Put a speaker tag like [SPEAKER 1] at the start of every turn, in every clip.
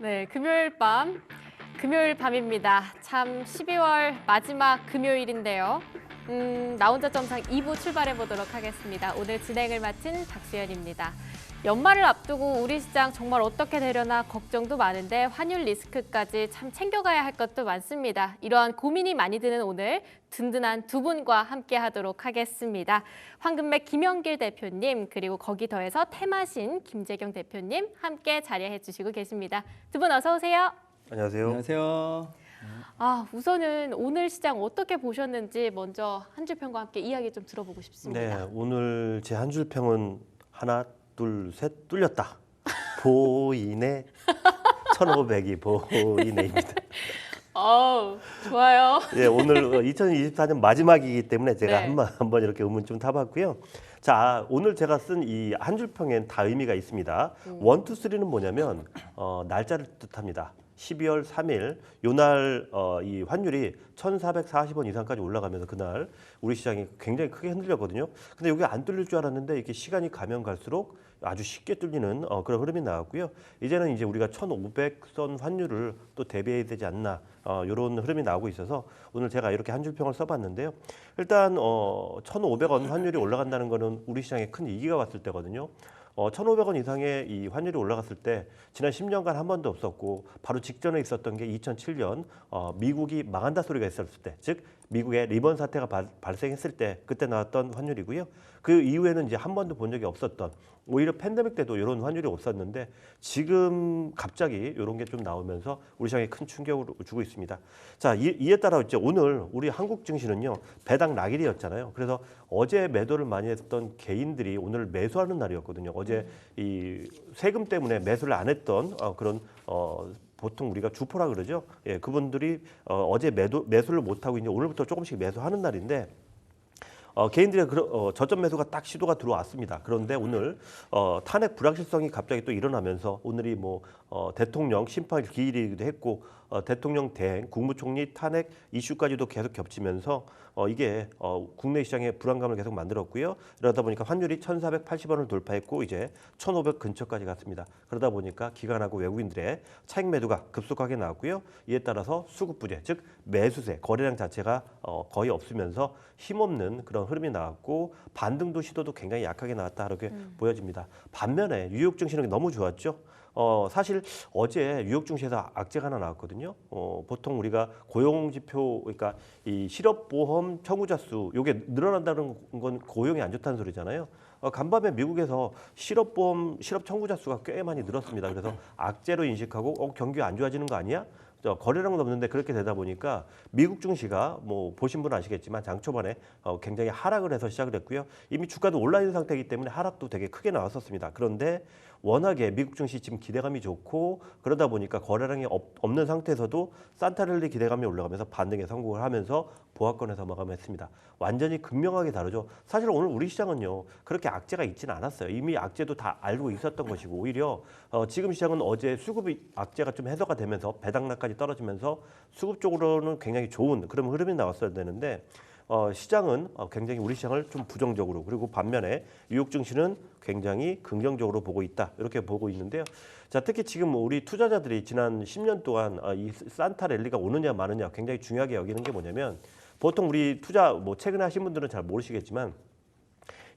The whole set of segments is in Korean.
[SPEAKER 1] 네, 금요일 밤입니다. 참 12월 마지막 금요일인데요. 나 혼자 점상 2부 출발해 보도록 하겠습니다. 오늘 진행을 맡은 박수연입니다. 연말을 앞두고 우리 시장 정말 어떻게 되려나 걱정도 많은데 환율 리스크까지 참 챙겨가야 할 것도 많습니다. 이러한 고민이 많이 드는 오늘 든든한 두 분과 함께 하도록 하겠습니다. 황금맥 김영길 대표님 그리고 거기 더해서 테마신 김재경 대표님 함께 자리해 주시고 계십니다. 두 분 어서 오세요.
[SPEAKER 2] 안녕하세요.
[SPEAKER 3] 안녕하세요.
[SPEAKER 1] 우선은 오늘 시장 어떻게 보셨는지 먼저 한 줄 평과 함께 이야기 좀 들어보고 싶습니다.
[SPEAKER 2] 네, 오늘 제 한 줄 평은 하나, 둘, 셋 뚫렸다. 보이네. 1,500이 보이네입니다.
[SPEAKER 1] 좋아요.
[SPEAKER 2] 예, 오늘 2024년 마지막이기 때문에 제가
[SPEAKER 1] 네.
[SPEAKER 2] 한번 이렇게 의문 좀 타봤고요. 자, 오늘 제가 쓴 이 한 줄 평엔 다 의미가 있습니다. 1, 2, 3는 뭐냐면 날짜를 뜻합니다. 12월 3일 요날 이 환율이 1,440원 이상까지 올라가면서 그날 우리 시장이 굉장히 크게 흔들렸거든요. 근데 여기 안 뚫릴 줄 알았는데 이렇게 시간이 가면 갈수록 아주 쉽게 뚫리는 그런 흐름이 나왔고요. 이제는 이제 우리가 1,500선 환율을 또 대비해야 되지 않나 이런 흐름이 나오고 있어서 오늘 제가 이렇게 한 줄 평을 써봤는데요. 일단 1,500원 환율이 올라간다는 거는 우리 시장에 큰 위기가 왔을 때거든요. 1,500원 이상의 이 환율이 올라갔을 때 지난 10년간 한 번도 없었고 바로 직전에 있었던 게 2007년 미국이 망한다 소리가 있었을 때, 즉 미국의 리먼 사태가 발생했을 때 그때 나왔던 환율이고요. 그 이후에는 이제 한 번도 본 적이 없었던 오히려 팬데믹 때도 이런 환율이 없었는데 지금 갑자기 이런 게 좀 나오면서 우리 시장에 큰 충격을 주고 있습니다. 자, 이에 따라 이제 오늘 우리 한국 증시는요 배당 낙일이었잖아요. 그래서 어제 매도를 많이 했던 개인들이 오늘 매수하는 날이었거든요. 어제 이 세금 때문에 매수를 안 했던 그런 보통 우리가 주포라 그러죠. 예, 그분들이 어제 매수를 못 하고 이제 오늘부터 조금씩 매수하는 날인데. 개인들의 저점 매수가 딱 시도가 들어왔습니다. 그런데 오늘 탄핵 불확실성이 갑자기 또 일어나면서 오늘이 대통령 심판 기일이기도 했고 대통령 대행, 국무총리 탄핵 이슈까지도 계속 겹치면서 이게 국내 시장에 불안감을 계속 만들었고요. 이러다 보니까 환율이 1,480원을 돌파했고 이제 1,500 근처까지 갔습니다. 그러다 보니까 기관하고 외국인들의 차익 매도가 급속하게 나왔고요. 이에 따라서 수급 부재, 즉 매수세, 거래량 자체가 거의 없으면서 힘없는 그런 흐름이 나왔고 반등도 시도도 굉장히 약하게 나왔다 이렇게 보여집니다. 반면에 뉴욕 증시는 너무 좋았죠. 사실 어제 뉴욕 증시에서 악재가 하나 나왔거든요. 보통 우리가 고용 지표, 그러니까 이 실업보험 청구자 수, 이게 늘어난다는 건 고용이 안 좋다는 소리잖아요. 간밤에 미국에서 실업 청구자 수가 꽤 많이 늘었습니다. 그래서 악재로 인식하고 경기가 안 좋아지는 거 아니야? 거래량도 없는데 그렇게 되다 보니까 미국 증시가 보신 분은 아시겠지만 장 초반에 굉장히 하락을 해서 시작을 했고요. 이미 주가도 올라 있는 상태이기 때문에 하락도 되게 크게 나왔었습니다. 그런데 워낙에 미국 증시 지금 기대감이 좋고 그러다 보니까 거래량이 없는 상태에서도 산타랠리 기대감이 올라가면서 반등에 성공을 하면서 보합권에서 마감했습니다. 완전히 극명하게 다르죠. 사실 오늘 우리 시장은요 그렇게 악재가 있지는 않았어요. 이미 악재도 다 알고 있었던 것이고 오히려 지금 시장은 어제 수급이 악재가 좀 해소가 되면서 배당락까지 떨어지면서 수급 쪽으로는 굉장히 좋은 그런 흐름이 나왔어야 되는데 시장은 굉장히 우리 시장을 좀 부정적으로 그리고 반면에 뉴욕 증시는 굉장히 긍정적으로 보고 있다 이렇게 보고 있는데요. 자, 특히 지금 우리 투자자들이 지난 10년 동안 이 산타 랠리가 오느냐 마느냐 굉장히 중요하게 여기는 게 뭐냐면 보통 우리 투자 최근에 하신 분들은 잘 모르시겠지만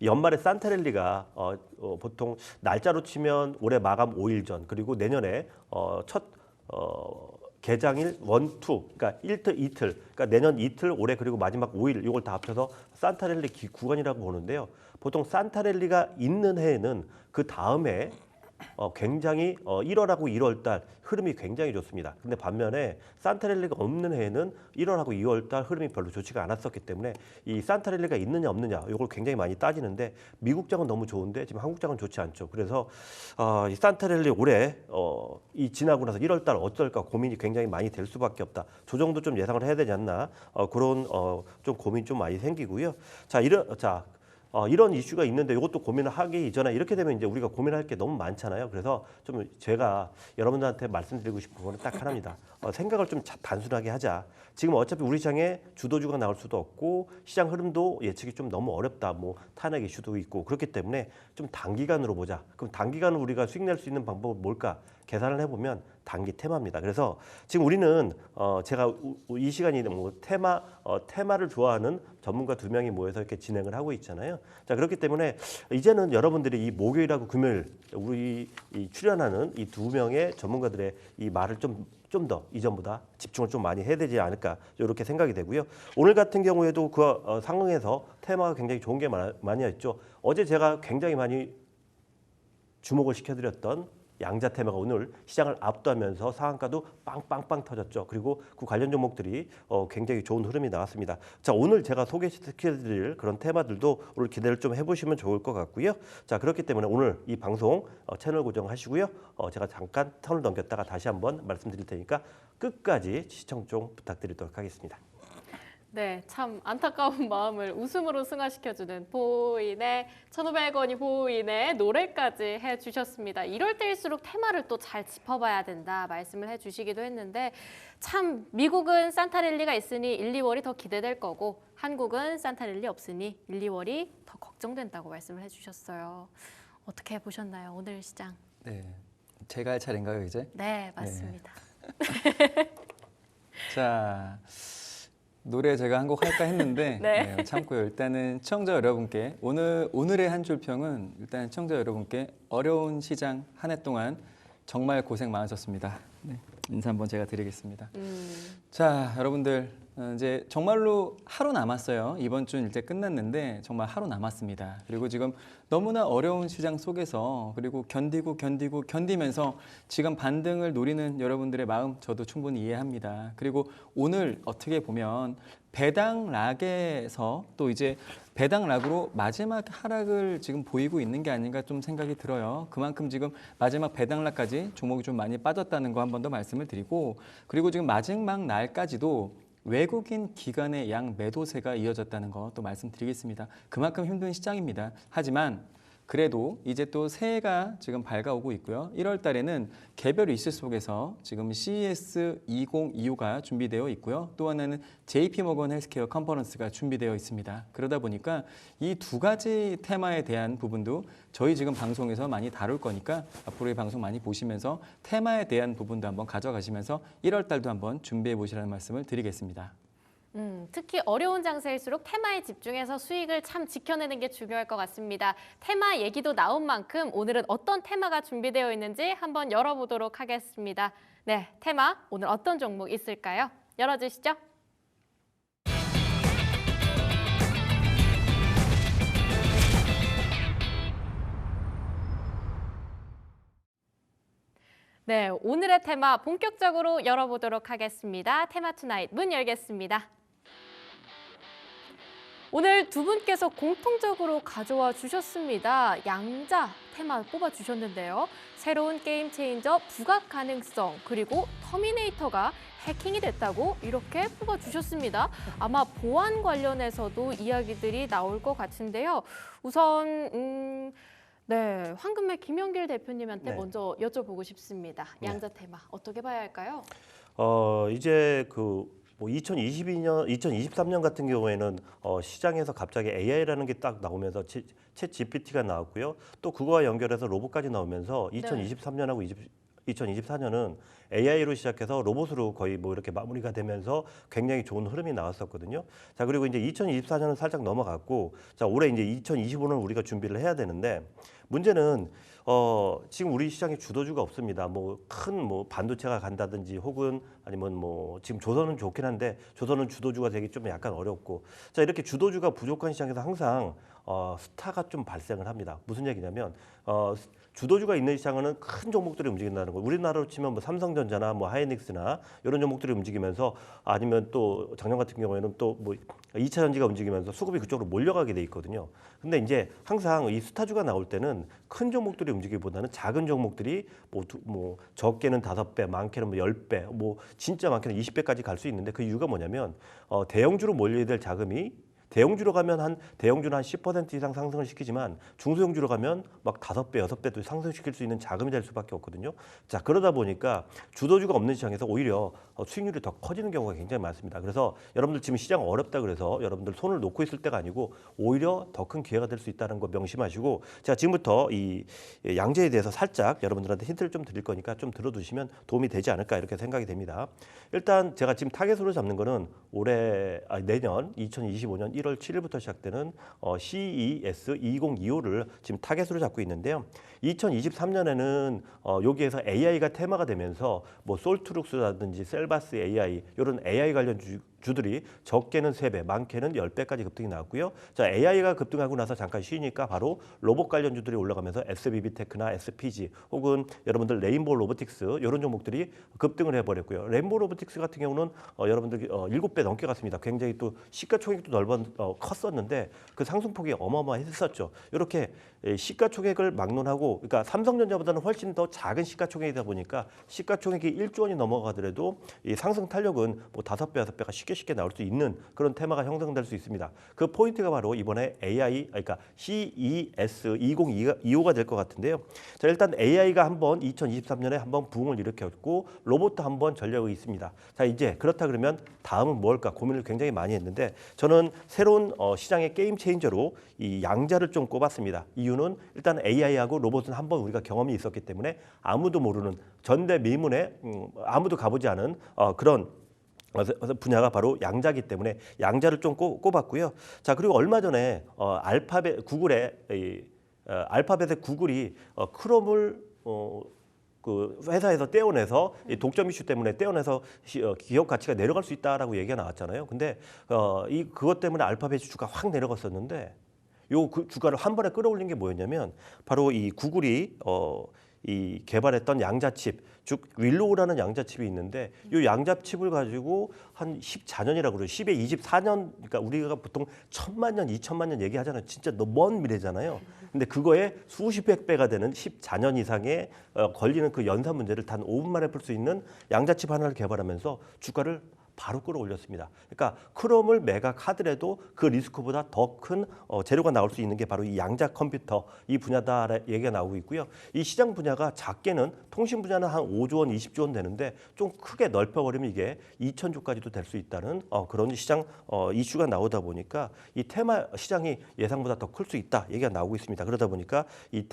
[SPEAKER 2] 연말에 산타랠리가 보통 날짜로 치면 올해 마감 5일 전 그리고 내년에 첫 개장일 1, 2, 그러니까 이틀, 그러니까 내년 이틀, 올해 그리고 마지막 5일 이걸 다 합쳐서 산타랠리 구간이라고 보는데요. 보통 산타랠리가 있는 해에는 그 다음에 굉장히 1월하고 2월달 흐름이 굉장히 좋습니다. 근데 반면에 산타랠리가 없는 해에는 1월하고 2월달 흐름이 별로 좋지가 않았었기 때문에 이 산타랠리가 있느냐 없느냐 이걸 굉장히 많이 따지는데 미국장은 너무 좋은데 지금 한국장은 좋지 않죠. 그래서 이 산타랠리 올해 이 지나고 나서 1월달 어떨까 고민이 굉장히 많이 될 수밖에 없다. 조정도 좀 예상을 해야 되지 않나 그런 좀 고민 좀 많이 생기고요. 이런 이슈가 있는데 이것도 고민을 하기 이전에 이렇게 되면 이제 우리가 고민할 게 너무 많잖아요. 그래서 좀 제가 여러분들한테 말씀드리고 싶은 거는 딱 하나입니다. 생각을 좀 단순하게 하자. 지금 어차피 우리 시장에 주도주가 나올 수도 없고 시장 흐름도 예측이 좀 너무 어렵다. 탄핵 이슈도 있고 그렇기 때문에 좀 단기간으로 보자. 그럼 단기간으로 우리가 수익 낼 수 있는 방법은 뭘까? 계산을 해보면 단기 테마입니다. 그래서 지금 우리는 제가 이 시간이 뭐 테마를 좋아하는 전문가 2명이 모여서 이렇게 진행을 하고 있잖아요. 자, 그렇기 때문에 이제는 여러분들이 이 목요일하고 금요일 우리 이 출연하는 이 2명의 전문가들의 이 말을 좀 더 이전보다 집중을 좀 많이 해야 되지 않을까 이렇게 생각이 되고요. 오늘 같은 경우에도 그 상황에서 테마가 굉장히 좋은 게 많이 있죠. 어제 제가 굉장히 많이 주목을 시켜드렸던 양자 테마가 오늘 시장을 압도하면서 상한가도 빵빵빵 터졌죠. 그리고 그 관련 종목들이 굉장히 좋은 흐름이 나왔습니다. 자, 오늘 제가 소개시켜드릴 그런 테마들도 오늘 기대를 좀 해보시면 좋을 것 같고요. 자, 그렇기 때문에 오늘 이 방송 채널 고정하시고요. 제가 잠깐 턴을 넘겼다가 다시 한번 말씀드릴 테니까 끝까지 시청 좀 부탁드리도록 하겠습니다.
[SPEAKER 1] 네, 참 안타까운 마음을 웃음으로 승화시켜주는 보호인의 1,500원이 보호인의 노래까지 해주셨습니다. 이럴 때일수록 테마를 또 잘 짚어봐야 된다 말씀을 해주시기도 했는데 참 미국은 산타랠리가 있으니 1, 2월이 더 기대될 거고 한국은 산타랠리 없으니 1, 2월이 더 걱정된다고 말씀을 해주셨어요. 어떻게 보셨나요, 오늘 시장?
[SPEAKER 3] 네, 제가 할 차례인가요 이제?
[SPEAKER 1] 네, 맞습니다.
[SPEAKER 3] 자, 노래 제가 한 곡 할까 했는데
[SPEAKER 1] 네.
[SPEAKER 3] 네, 참고요. 일단은 시청자 여러분께 오늘의 한 줄 평은 일단 시청자 여러분께 어려운 시장 한 해 동안 정말 고생 많으셨습니다. 네, 인사 한번 제가 드리겠습니다. 자, 여러분들 이제 정말로 하루 남았어요. 이번 주는 이제 끝났는데 정말 하루 남았습니다. 그리고 지금 너무나 어려운 시장 속에서 그리고 견디면서 지금 반등을 노리는 여러분들의 마음 저도 충분히 이해합니다. 그리고 오늘 어떻게 보면 배당락에서 또 이제 배당락으로 마지막 하락을 지금 보이고 있는 게 아닌가 좀 생각이 들어요. 그만큼 지금 마지막 배당락까지 종목이 좀 많이 빠졌다는 거 한 번 더 말씀을 드리고 그리고 지금 마지막 날까지도 외국인 기관의 양 매도세가 이어졌다는 거 또 말씀드리겠습니다. 그만큼 힘든 시장입니다. 하지만 그래도 이제 또 새해가 지금 밝아오고 있고요. 1월 달에는 개별 이슈 속에서 지금 CES 2025가 준비되어 있고요. 또 하나는 JP모건 헬스케어 컨퍼런스가 준비되어 있습니다. 그러다 보니까 이 2가지 테마에 대한 부분도 저희 지금 방송에서 많이 다룰 거니까 앞으로의 방송 많이 보시면서 테마에 대한 부분도 한번 가져가시면서 1월 달도 한번 준비해 보시라는 말씀을 드리겠습니다.
[SPEAKER 1] 특히 어려운 장세일수록 테마에 집중해서 수익을 참 지켜내는 게 중요할 것 같습니다. 테마 얘기도 나온 만큼 오늘은 어떤 테마가 준비되어 있는지 한번 열어보도록 하겠습니다. 네, 테마 오늘 어떤 종목 있을까요? 열어주시죠. 네, 오늘의 테마 본격적으로 열어보도록 하겠습니다. 테마 투나잇 문 열겠습니다. 오늘 두 분께서 공통적으로 가져와 주셨습니다. 양자 테마 뽑아주셨는데요. 새로운 게임 체인저 부각 가능성 그리고 터미네이터가 해킹이 됐다고 이렇게 뽑아주셨습니다. 아마 보안 관련해서도 이야기들이 나올 것 같은데요. 우선 네, 황금의 김영길 대표님한테
[SPEAKER 2] 네.
[SPEAKER 1] 먼저 여쭤보고 싶습니다.
[SPEAKER 2] 네.
[SPEAKER 1] 양자 테마 어떻게 봐야 할까요?
[SPEAKER 2] 이제 뭐 2023년 같은 경우에는 시장에서 갑자기 AI라는 게 딱 나오면서 챗 GPT가 나왔고요. 또 그거와 연결해서 로봇까지 나오면서 2023년하고 2024년은 AI로 시작해서 로봇으로 거의 뭐 이렇게 마무리가 되면서 굉장히 좋은 흐름이 나왔었거든요. 자, 그리고 이제 2024년은 살짝 넘어갔고, 자, 올해 이제 2025는 우리가 준비를 해야 되는데, 문제는 지금 우리 시장에 주도주가 없습니다. 뭐 큰 반도체가 간다든지 혹은 아니면 뭐 지금 조선은 좋긴 한데 조선은 주도주가 되기 좀 약간 어렵고, 자, 이렇게 주도주가 부족한 시장에서 항상 스타가 좀 발생을 합니다. 무슨 얘기냐면 주도주가 있는 시장은 큰 종목들이 움직인다는 거예요. 우리나라로 치면 뭐 삼성전자나 뭐 하이닉스나 이런 종목들이 움직이면서 아니면 또 작년 같은 경우에는 또 뭐 2차 전지가 움직이면서 수급이 그쪽으로 몰려가게 돼 있거든요. 근데 이제 항상 이 스타주가 나올 때는 큰 종목들이 움직이기보다는 작은 종목들이 뭐 적게는 5배, 많게는 뭐 10배, 뭐 진짜 많게는 20배까지 갈 수 있는데 그 이유가 뭐냐면 대형주로 몰려야 될 자금이 대형주로 가면 대형주는 한 10% 이상 상승을 시키지만 중소형주로 가면 막 5배, 6배도 상승시킬 수 있는 자금이 될 수밖에 없거든요. 자, 그러다 보니까 주도주가 없는 시장에서 오히려 수익률이 더 커지는 경우가 굉장히 많습니다. 그래서 여러분들 지금 시장 어렵다 그래서 여러분들 손을 놓고 있을 때가 아니고 오히려 더 큰 기회가 될 수 있다는 거 명심하시고, 제가 지금부터 이 양재에 대해서 살짝 여러분들한테 힌트를 좀 드릴 거니까 좀 들어두시면 도움이 되지 않을까 이렇게 생각이 됩니다. 일단 제가 지금 타겟으로 잡는 거는 내년 2025년 1월 7일부터 시작되는 CES 2025를 지금 타겟으로 잡고 있는데요. 2023년에는 여기에서 AI가 테마가 되면서 뭐 솔트룩스라든지 셀바스 AI 이런 AI 관련 주들이 적게는 3배, 많게는 10배까지 급등이 나왔고요. 자, AI가 급등하고 나서 잠깐 쉬니까 바로 로봇 관련 주들이 올라가면서 SBB테크나 SPG 혹은 여러분들 레인보우 로보틱스 이런 종목들이 급등을 해버렸고요. 레인보우 로보틱스 같은 경우는 여러분들 7배 넘게 갔습니다. 굉장히 또 시가총액도 컸었는데 그 상승폭이 어마어마했었죠. 이렇게 시가총액을 막론하고, 그러니까 삼성전자보다는 훨씬 더 작은 시가총액이다 보니까 시가총액이 1조 원이 넘어가더라도 이 상승 탄력은 뭐 5배, 6배가 쉽게 나올 수 있는 그런 테마가 형성될 수 있습니다. 그 포인트가 바로 이번에 그러니까 CES 2025가 될 것 같은데요. 자, 일단 AI가 한번 2023년에 한번 부흥을 일으켰고 로봇도 한번 전력이 있습니다. 자, 이제 그렇다 그러면 다음은 뭘까 고민을 굉장히 많이 했는데 저는 새로운 시장의 게임 체인저로 이 양자를 좀 꼽았습니다. 이유는 일단 AI하고 로봇은 한번 우리가 경험이 있었기 때문에 아무도 모르는 전대미문에 아무도 가보지 않은 그런 분야가 바로 양자기 때문에 양자를 좀 꼽았고요. 자, 그리고 얼마 전에 알파벳의 구글이 크롬을 그 회사에서 떼어내서 이 독점 이슈 때문에 떼어내서 기업 가치가 내려갈 수 있다라고 얘기가 나왔잖아요. 근데 그것 때문에 알파벳 주가 확 내려갔었는데 그 주가를 한 번에 끌어올린 게 뭐였냐면 바로 이 구글이 이 개발했던 양자칩, 즉 윌로우라는 양자칩이 있는데 이 양자칩을 가지고 한 14년이라고 그래요. 10에 24년, 그러니까 우리가 보통 1000만 년, 2000만 년 얘기하잖아요. 진짜 너무 먼 미래잖아요. 근데 그거에 수십백 배가 되는 14년 이상의 걸리는 그 연산 문제를 단 5분 만에 풀 수 있는 양자칩 하나를 개발하면서 주가를 바로 끌어올렸습니다. 그러니까 크롬을 매각하더라도 그 리스크보다 더 큰 재료가 나올 수 있는 게 바로 이 양자 컴퓨터 이 분야다 얘기가 나오고 있고요. 이 시장 분야가 작게는 통신 분야는 한 5조 원, 20조 원 되는데 좀 크게 넓혀버리면 이게 2천조까지도 될 수 있다는 그런 시장 이슈가 나오다 보니까 이 테마 시장이 예상보다 더 클 수 있다 얘기가 나오고 있습니다. 그러다 보니까 이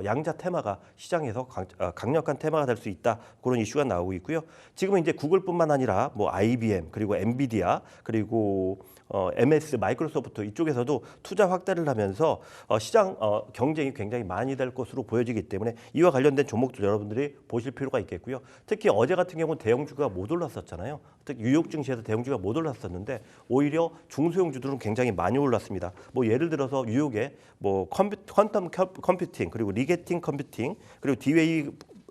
[SPEAKER 2] 양자 테마가 시장에서 강력한 테마가 될 수 있다 그런 이슈가 나오고 있고요. 지금은 이제 구글뿐만 아니라 뭐 IBM 그리고 엔비디아 그리고 MS 마이크로소프트 이쪽에서도 투자 확대를 하면서 시장 경쟁이 굉장히 많이 될 것으로 보여지기 때문에 이와 관련된 종목들 여러분들이 보실 필요가 있겠고요. 특히 어제 같은 경우는 대형주가 못 올랐었잖아요. 특히 뉴욕 증시에서 대형주가 못 올랐었는데 오히려 중소형주들은 굉장히 많이 올랐습니다. 뭐 예를 들어서 뉴욕에 뭐 퀀텀 컴퓨팅 그리고 리게팅 컴퓨팅 그리고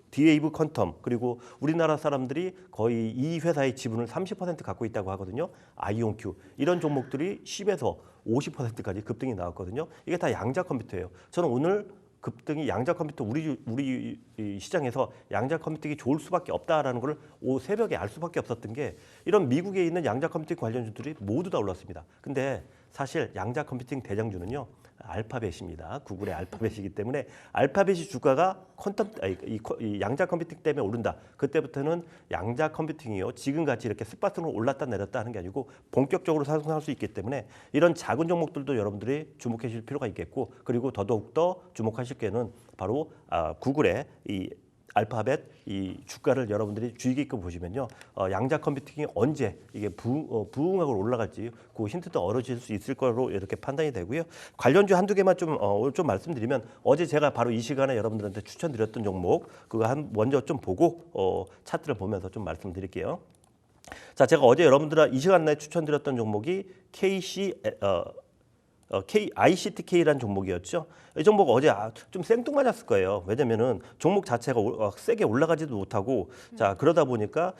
[SPEAKER 2] 디웨이브 퀀텀 그리고 우리나라 사람들이 거의 이 회사의 지분을 30% 갖고 있다고 하거든요. 아이온큐 이런 종목들이 10에서 50%까지 급등이 나왔거든요. 이게 다 양자 컴퓨터예요. 저는 오늘 급등이 양자 컴퓨터 우리 시장에서 양자 컴퓨팅이 좋을 수밖에 없다라는 걸 새벽에 알 수밖에 없었던 게 이런 미국에 있는 양자 컴퓨팅 관련주들이 모두 다 올랐습니다. 근데 사실 양자 컴퓨팅 대장주는요. 알파벳입니다. 구글의 알파벳이기 때문에 알파벳이 주가가 이 양자 컴퓨팅 때문에 오른다. 그때부터는 양자 컴퓨팅이요. 지금같이 이렇게 스팟으로 올랐다 내렸다 하는 게 아니고 본격적으로 상승할 수 있기 때문에 이런 작은 종목들도 여러분들이 주목하실 필요가 있겠고 그리고 더더욱더 주목하실 게는 바로 구글의 이 알파벳 이 주가를 여러분들이 주의 깊게 보시면요. 양자 컴퓨팅이 언제 이게 부흥하고 올라갈지 그 힌트도 얻어질 수 있을 거로 이렇게 판단이 되고요. 관련주 한두 개만 좀 말씀드리면 어제 제가 바로 이 시간에 여러분들한테 추천드렸던 종목 그거 먼저 좀 보고 차트를 보면서 좀 말씀드릴게요. 자, 제가 어제 여러분들 이 시간 내에 추천드렸던 종목이 ICTK라는 종목이었죠. 이 종목 어제 좀 생뚱맞았을 거예요. 왜냐면은 종목 자체가 세게 올라가지도 못하고 자 그러다 보니까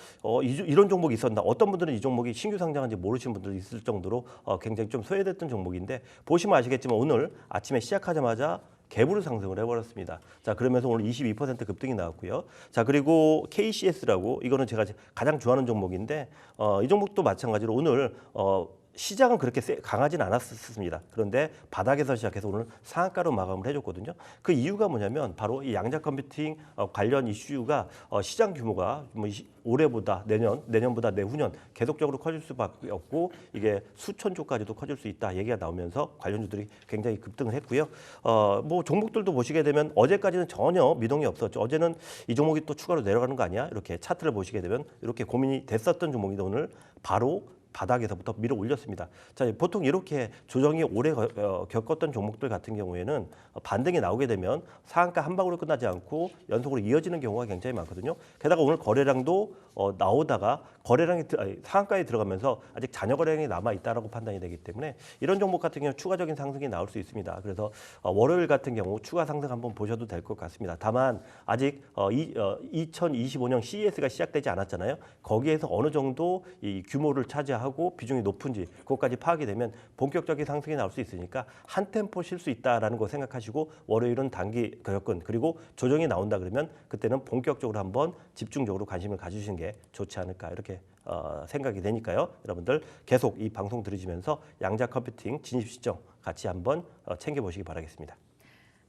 [SPEAKER 2] 이런 종목이 있었나. 어떤 분들은 이 종목이 신규 상장한지 모르시는 분들도 있을 정도로 굉장히 좀 소외됐던 종목인데 보시면 아시겠지만 오늘 아침에 시작하자마자 개부를 상승을 해버렸습니다. 자 그러면서 오늘 22% 급등이 나왔고요. 자 그리고 KCS라고 이거는 제가 가장 좋아하는 종목인데 이 종목도 마찬가지로 오늘 시장은 그렇게 강하진 않았습니다. 그런데 바닥에서 시작해서 오늘 상한가로 마감을 해줬거든요. 그 이유가 뭐냐면 바로 이 양자 컴퓨팅 관련 이슈가 시장 규모가 뭐 올해보다 내년보다 내후년 계속적으로 커질 수밖에 없고 이게 수천조까지도 커질 수 있다 얘기가 나오면서 관련주들이 굉장히 급등을 했고요. 뭐 종목들도 보시게 되면 어제까지는 전혀 미동이 없었죠. 어제는 이 종목이 또 추가로 내려가는 거 아니야? 이렇게 차트를 보시게 되면 이렇게 고민이 됐었던 종목이 오늘 바로 바닥에서부터 밀어 올렸습니다. 자, 보통 이렇게 조정이 오래 겪었던 종목들 같은 경우에는 반등이 나오게 되면 상한가 한 방으로 끝나지 않고 연속으로 이어지는 경우가 굉장히 많거든요. 게다가 오늘 거래량도 나오다가 상한가에 들어가면서 아직 잔여 거래량이 남아 있다라고 판단이 되기 때문에 이런 종목 같은 경우 추가적인 상승이 나올 수 있습니다. 그래서 월요일 같은 경우 추가 상승 한번 보셔도 될 것 같습니다. 다만 아직 2025년 CES가 시작되지 않았잖아요. 거기에서 어느 정도 이 규모를 차지하고 비중이 높은지 그것까지 파악이 되면 본격적인 상승이 나올 수 있으니까 한 템포 쉴 수 있다라는 거 생각하시고 월요일은 단기 접근 그리고 조정이 나온다 그러면 그때는 본격적으로 한번 집중적으로 관심을 가주시는 게 좋지 않을까 이렇게 생각이 되니까요. 여러분들 계속 이 방송 들으시면서 양자 컴퓨팅 진입 시점 같이 한번 챙겨보시기 바라겠습니다.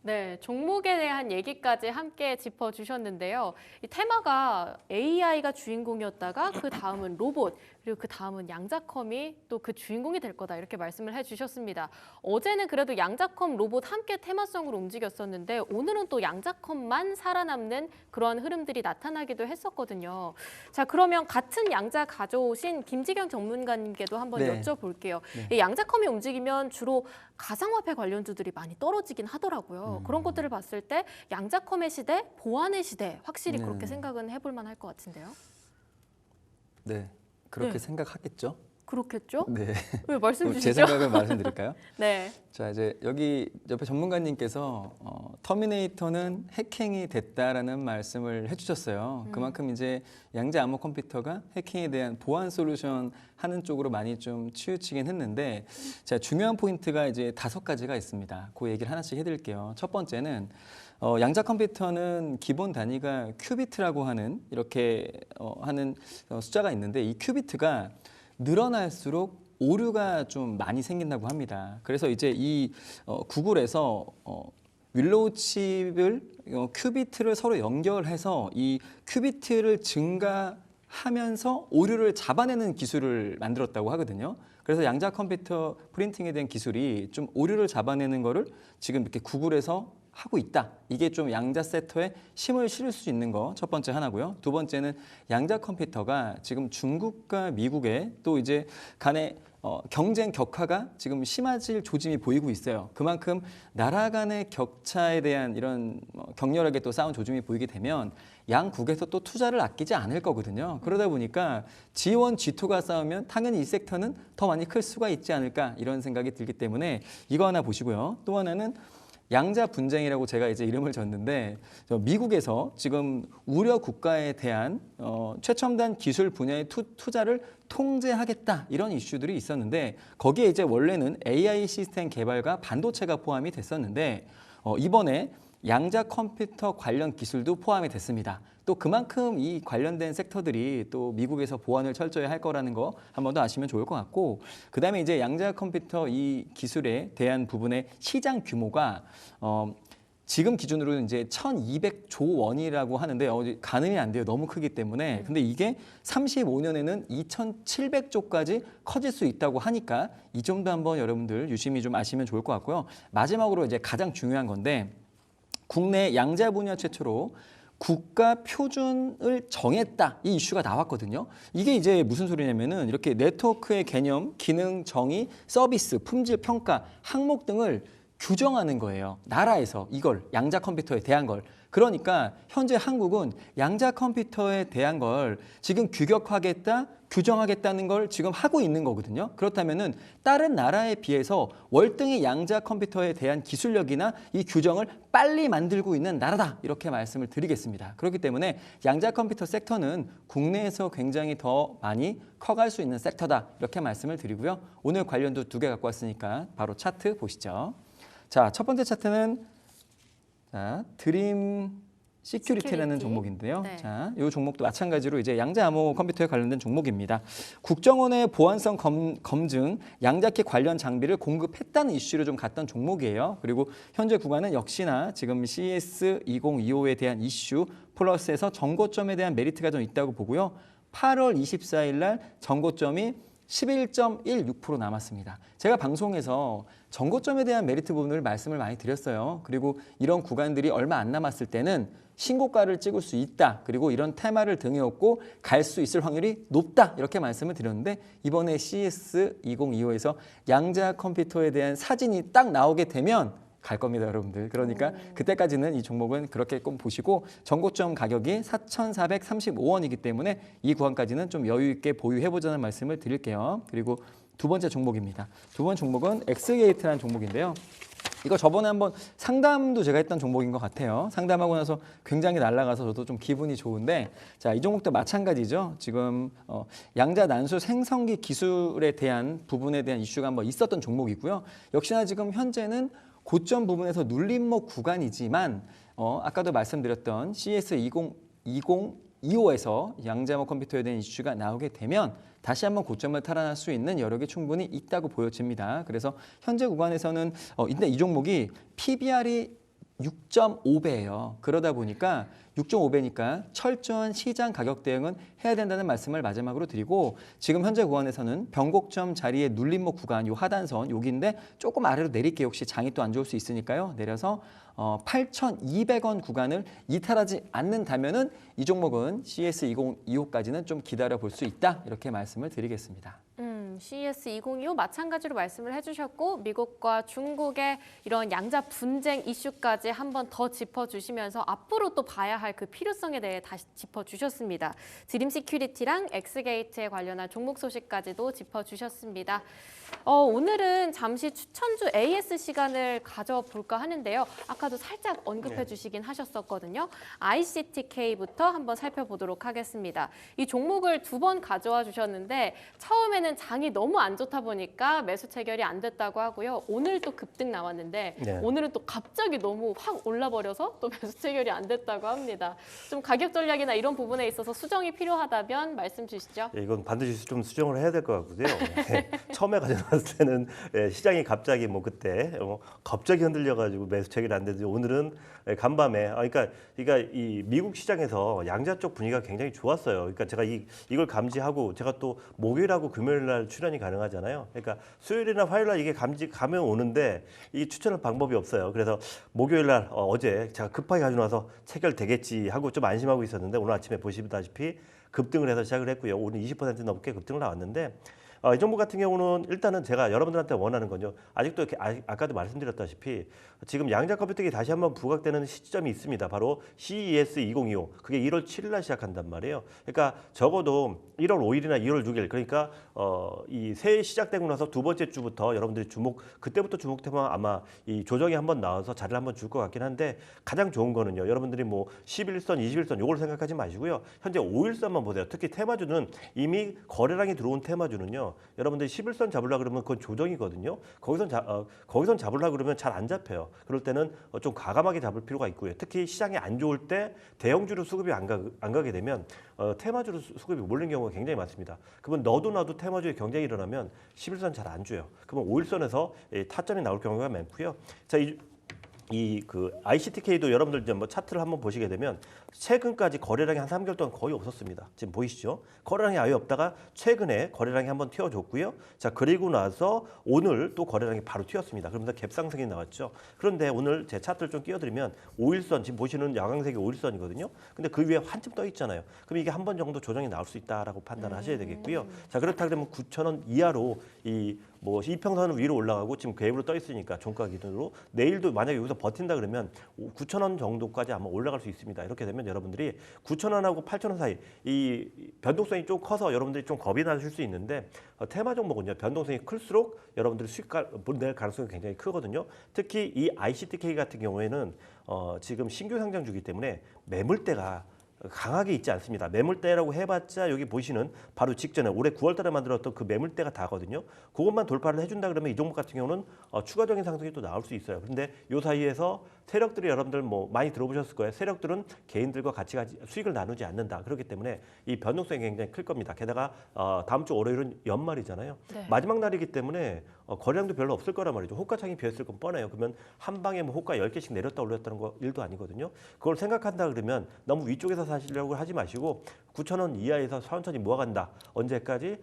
[SPEAKER 1] 네, 종목에 대한 얘기까지 함께 짚어주셨는데요. 이 테마가 AI가 주인공이었다가 그 다음은 로봇, 그리고 그 다음은 양자컴이 또 그 주인공이 될 거다 이렇게 말씀을 해주셨습니다. 어제는 그래도 양자컴, 로봇 함께 테마성으로 움직였었는데 오늘은 또 양자컴만 살아남는 그런 흐름들이 나타나기도 했었거든요. 자, 그러면 같은 양자 가져오신 김지경 전문가님께도 한번
[SPEAKER 3] 네.
[SPEAKER 1] 여쭤볼게요.
[SPEAKER 3] 네.
[SPEAKER 1] 이 양자컴이 움직이면 주로 가상화폐 관련주들이 많이 떨어지긴 하더라고요. 그런 것들을 봤을 때 양자컴의 시대, 보안의 시대 확실히 그렇게 생각은 해볼 만할 것 같은데요.
[SPEAKER 3] 네, 그렇게
[SPEAKER 1] 네.
[SPEAKER 3] 생각하겠죠.
[SPEAKER 1] 그렇겠죠?
[SPEAKER 3] 네.
[SPEAKER 1] 왜 말씀
[SPEAKER 3] 제
[SPEAKER 1] 주시죠?
[SPEAKER 3] 생각을 말씀드릴까요?
[SPEAKER 1] 네.
[SPEAKER 3] 자, 이제 여기 옆에 전문가님께서 터미네이터는 해킹이 됐다라는 말씀을 해주셨어요. 그만큼 이제 양자 암호 컴퓨터가 해킹에 대한 보안 솔루션 하는 쪽으로 많이 좀 치우치긴 했는데, 자, 중요한 포인트가 이제 5가지가 있습니다. 그 얘기를 하나씩 해드릴게요. 첫 번째는 양자 컴퓨터는 기본 단위가 큐비트라고 하는 이렇게 하는 숫자가 있는데 이 큐비트가 늘어날수록 오류가 좀 많이 생긴다고 합니다. 그래서 이제 이 구글에서 윌로우 칩을 큐비트를 서로 연결해서 이 큐비트를 증가하면서 오류를 잡아내는 기술을 만들었다고 하거든요. 그래서 양자 컴퓨터 프린팅에 대한 기술이 좀 오류를 잡아내는 거를 지금 이렇게 구글에서 하고 있다. 이게 좀 양자 섹터에 힘을 실을 수 있는 거 첫 번째 하나고요. 두 번째는 양자 컴퓨터가 지금 중국과 미국의 또 이제 간의 경쟁 격화가 지금 심해질 조짐이 보이고 있어요. 그만큼 나라 간의 격차에 대한 이런 격렬하게 또 싸운 조짐이 보이게 되면 양국에서 또 투자를 아끼지 않을 거거든요. 그러다 보니까 G1, G2가 싸우면 당연히 이 섹터는 더 많이 클 수가 있지 않을까 이런 생각이 들기 때문에 이거 하나 보시고요. 또 하나는 양자 분쟁이라고 제가 이제 이름을 줬는데 미국에서 지금 우려 국가에 대한 최첨단 기술 분야의 투자를 통제하겠다 이런 이슈들이 있었는데 거기에 이제 원래는 AI 시스템 개발과 반도체가 포함이 됐었는데 이번에 양자 컴퓨터 관련 기술도 포함이 됐습니다. 또 그만큼 이 관련된 섹터들이 또 미국에서 보안을 철저히 할 거라는 거 한 번 더 아시면 좋을 것 같고 그다음에 이제 양자 컴퓨터 이 기술에 대한 부분의 시장 규모가 지금 기준으로 이제 1,200조 원이라고 하는데 가늠이 안 돼요. 너무 크기 때문에. 근데 이게 35년에는 2,700조까지 커질 수 있다고 하니까 이 정도 한번 여러분들 유심히 좀 아시면 좋을 것 같고요. 마지막으로 이제 가장 중요한 건데 국내 양자 분야 최초로 국가 표준을 정했다 이 이슈가 나왔거든요. 이게 이제 무슨 소리냐면은 이렇게 네트워크의 개념, 기능, 정의, 서비스, 품질, 평가, 항목 등을 규정하는 거예요. 나라에서 이걸 양자 컴퓨터에 대한 걸. 그러니까 현재 한국은 양자 컴퓨터에 대한 걸 지금 규격화하겠다, 규정하겠다는 걸 지금 하고 있는 거거든요. 그렇다면은 다른 나라에 비해서 월등히 양자 컴퓨터에 대한 기술력이나 이 규정을 빨리 만들고 있는 나라다. 이렇게 말씀을 드리겠습니다. 그렇기 때문에 양자 컴퓨터 섹터는 국내에서 굉장히 더 많이 커갈 수 있는 섹터다. 이렇게 말씀을 드리고요. 오늘 관련도 2개 갖고 왔으니까 바로 차트 보시죠. 자, 첫 번째 차트는 자, 드림 시큐리티라는
[SPEAKER 1] 시큐리티.
[SPEAKER 3] 종목인데요.
[SPEAKER 1] 네.
[SPEAKER 3] 자, 이 종목도 마찬가지로 이제 양자 암호 컴퓨터에 관련된 종목입니다. 국정원의 보안성 검증 양자키 관련 장비를 공급했다는 이슈를 좀 갔던 종목이에요. 그리고 현재 구간은 역시나 지금 CS 2025에 대한 이슈 플러스에서 정고점에 대한 메리트가 좀 있다고 보고요. 8월 24일 날 정고점이 11.16% 남았습니다. 제가 방송에서 정고점에 대한 메리트 부분을 말씀을 많이 드렸어요. 그리고 이런 구간들이 얼마 안 남았을 때는 신고가를 찍을 수 있다. 그리고 이런 테마를 등에 업고 갈 수 있을 확률이 높다. 이렇게 말씀을 드렸는데 이번에 CS 2025에서 양자 컴퓨터에 대한 사진이 딱 나오게 되면 갈 겁니다, 여러분들. 그러니까 그때까지는 이 종목은 그렇게 꼭 보시고 정고점 가격이 4,435원이기 때문에 이 구간까지는 좀 여유 있게 보유해보자는 말씀을 드릴게요. 그리고 두 번째 종목입니다. 두 번째 종목은 엑스게이트라는 종목인데요. 이거 저번에 한번 상담도 제가 했던 종목인 것 같아요. 상담하고 나서 굉장히 날아가서 저도 좀 기분이 좋은데, 자, 이 종목도 마찬가지죠. 지금 양자 난수 생성기 기술에 대한 부분에 대한 이슈가 한번 있었던 종목이고요. 역시나 지금 현재는 고점 부분에서 눌림목 구간이지만 아까도 말씀드렸던 CS 2025에서 양자암호 컴퓨터에 대한 이슈가 나오게 되면 다시 한번 고점을 탈환할 수 있는 여력이 충분히 있다고 보여집니다. 그래서 현재 구간에서는 근데 이 종목이 PBR이 6.5배예요. 그러다 보니까 6.5배니까 철저한 시장 가격 대응은 해야 된다는 말씀을 마지막으로 드리고, 지금 현재 구간에서는 변곡점 자리에 눌림목 구간, 요 하단선 여기인데 조금 아래로 내릴게요. 혹시 장이 또 안 좋을 수 있으니까요. 내려서 8,200원 구간을 이탈하지 않는다면은 이 종목은 CS 2025까지는 좀 기다려 볼 수 있다. 이렇게 말씀을 드리겠습니다.
[SPEAKER 1] CES 2025 마찬가지로 말씀을 해주셨고, 미국과 중국의 이런 양자 분쟁 이슈까지 한 번 더 짚어주시면서 앞으로 또 봐야 할 그 필요성에 대해 다시 짚어주셨습니다. 드림 시큐리티랑 엑스게이트에 관련한 종목 소식까지도 짚어주셨습니다. 오늘은 잠시 추천주 AS 시간을 가져볼까 하는데요. 아까도 살짝 언급해 주시긴 하셨었거든요. ICTK부터 한번 살펴보도록 하겠습니다. 이 종목을 두 번 가져와 주셨는데 처음에는 장이 너무 안 좋다 보니까 매수 체결이 안 됐다고 하고요. 오늘 또 급등 나왔는데
[SPEAKER 2] 네.
[SPEAKER 1] 오늘은 또 갑자기 너무 확 올라버려서 또 매수 체결이 안 됐다고 합니다. 좀 가격 전략이나 이런 부분에 있어서 수정이 필요하다면 말씀 주시죠.
[SPEAKER 2] 예, 이건 반드시 좀 수정을 해야 될 것 같고요. 예, 처음에 가져놨을 때는 시장이 갑자기 뭐 그때 갑자기 흔들려가지고 매수 체결이 안 되지. 오늘은 간밤에 그러니까 이 미국 시장에서 양자 쪽 분위기가 굉장히 좋았어요. 그러니까 제가 이걸 감지하고 제가 또 목요일하고 금요일 날 출연이 가능하잖아요. 그러니까 수요일이나 화요일 날 이게 가면 오는데 이 추천할 방법이 없어요. 그래서 목요일 날 어제 제가 급하게 가져와서 체결되겠지 하고 좀 안심하고 있었는데 오늘 아침에 보시다시피 급등을 해서 시작을 했고요. 오늘 20% 넘게 급등을 나왔는데 이 종목 같은 경우는 일단은 제가 여러분들한테 원하는 건요. 아직도 이렇게 아까도 말씀드렸다시피 지금 양자 컴퓨터기 다시 한번 부각되는 시점이 있습니다. 바로 CES 2025. 그게 1월 7일 날 시작한단 말이에요. 그러니까 적어도 1월 5일이나 2월 6일 그러니까 이 새해 시작되고 나서 두 번째 주부터 여러분들이 그때부터 주목 테마 아마 이 조정이 한번 나와서 자리를 한번 줄 것 같긴 한데 가장 좋은 거는요. 여러분들이 뭐 11선, 21선 요걸 생각하지 마시고요. 현재 5일선만 보세요. 특히 테마주는 이미 거래량이 들어온 테마주는요. 여러분들이 11선 잡으려고 그러면 그건 조정이거든요. 거기선 잡으려고 그러면 잘 안 잡혀요. 그럴 때는 좀 과감하게 잡을 필요가 있고요. 특히 시장이 안 좋을 때 대형주로 수급이 안 가게 되면 테마주로 수급이 몰린 경우가 굉장히 많습니다. 그러면 너도 나도 테마주의 경쟁이 일어나면 11선 잘 안 줘요. 그러면 5일선에서 타점이 나올 경우가 많고요. 자, 그 ICTK도 여러분들 이제 뭐 차트를 한번 보시게 되면 최근까지 거래량이 한 3개월 동안 거의 없었습니다. 지금 보이시죠? 거래량이 아예 없다가 최근에 거래량이 한번 튀어줬고요. 자, 그리고 나서 오늘 또 거래량이 바로 튀었습니다. 그러면서 갭상승이 나왔죠. 그런데 오늘 제 차트를 좀 띄워드리면 5일선 지금 보시는 야광색이 5일선이거든요. 근데 그 위에 한층 떠 있잖아요. 그럼 이게 한 번 정도 조정이 나올 수 있다라고 판단을 하셔야 되겠고요. 자, 그렇다 그러면 9,000원 이하로 이 이평선은 위로 올라가고 지금 갭으로 떠 있으니까 종가 기준으로 내일도 만약에 여기서 버틴다 그러면 9,000원 정도까지 아마 올라갈 수 있습니다. 이렇게 되면 여러분들이 9,000원하고 8,000원 사이 이 변동성이 좀 커서 여러분들이 좀 겁이 나실 수 있는데 테마 종목은요 변동성이 클수록 여러분들이 수익 낼 가능성이 굉장히 크거든요. 특히 이 ICTK 같은 경우에는 지금 신규 상장주기 때문에 매물대가 강하게 있지 않습니다. 매물대라고 해봤자 여기 보시는 바로 직전에 올해 9월달에 만들었던 그 매물대가 다거든요. 그것만 돌파를 해준다 그러면 이 종목 같은 경우는 추가적인 상승이 또 나올 수 있어요. 그런데 이 사이에서 세력들이 여러분들 뭐 많이 들어보셨을 거예요. 세력들은 개인들과 같이 수익을 나누지 않는다. 그렇기 때문에 이 변동성이 굉장히 클 겁니다. 게다가 다음 주 월요일은 연말이잖아요.
[SPEAKER 1] 네.
[SPEAKER 2] 마지막 날이기 때문에 거래량도 별로 없을 거란 말이죠. 호가창이 비었을 건 뻔해요. 그러면 한 방에 뭐 호가 10개씩 내렸다 올렸다는 거 일도 아니거든요. 그걸 생각한다 그러면 너무 위쪽에서 사시려고 하지 마시고 9,000원 이하에서 천천히 모아간다. 언제까지?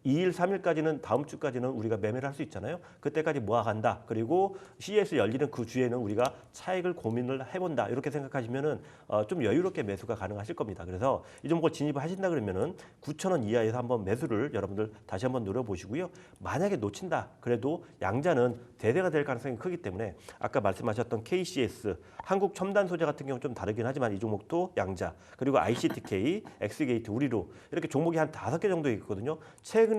[SPEAKER 2] 2일, 3일까지는 다음 주까지는 우리가 매매를 할 수 있잖아요. 그때까지 모아간다. 그리고 CES 열리는 그 주에는 우리가 차익을 고민을 해본다. 이렇게 생각하시면은 좀 여유롭게 매수가 가능하실 겁니다. 그래서 이 종목을 진입을 하신다 그러면은 9,000원 이하에서 한번 매수를 여러분들 다시 한번 노려보시고요. 만약에 놓친다. 그래도 양자는 대대가 될 가능성이 크기 때문에 아까 말씀하셨던 KCS, 한국 첨단 소재 같은 경우는 좀 다르긴 하지만 이 종목도 양자, 그리고 ICTK, 엑스게이트, 우리로 이렇게 종목이 한 5개 정도 있거든요. 최근에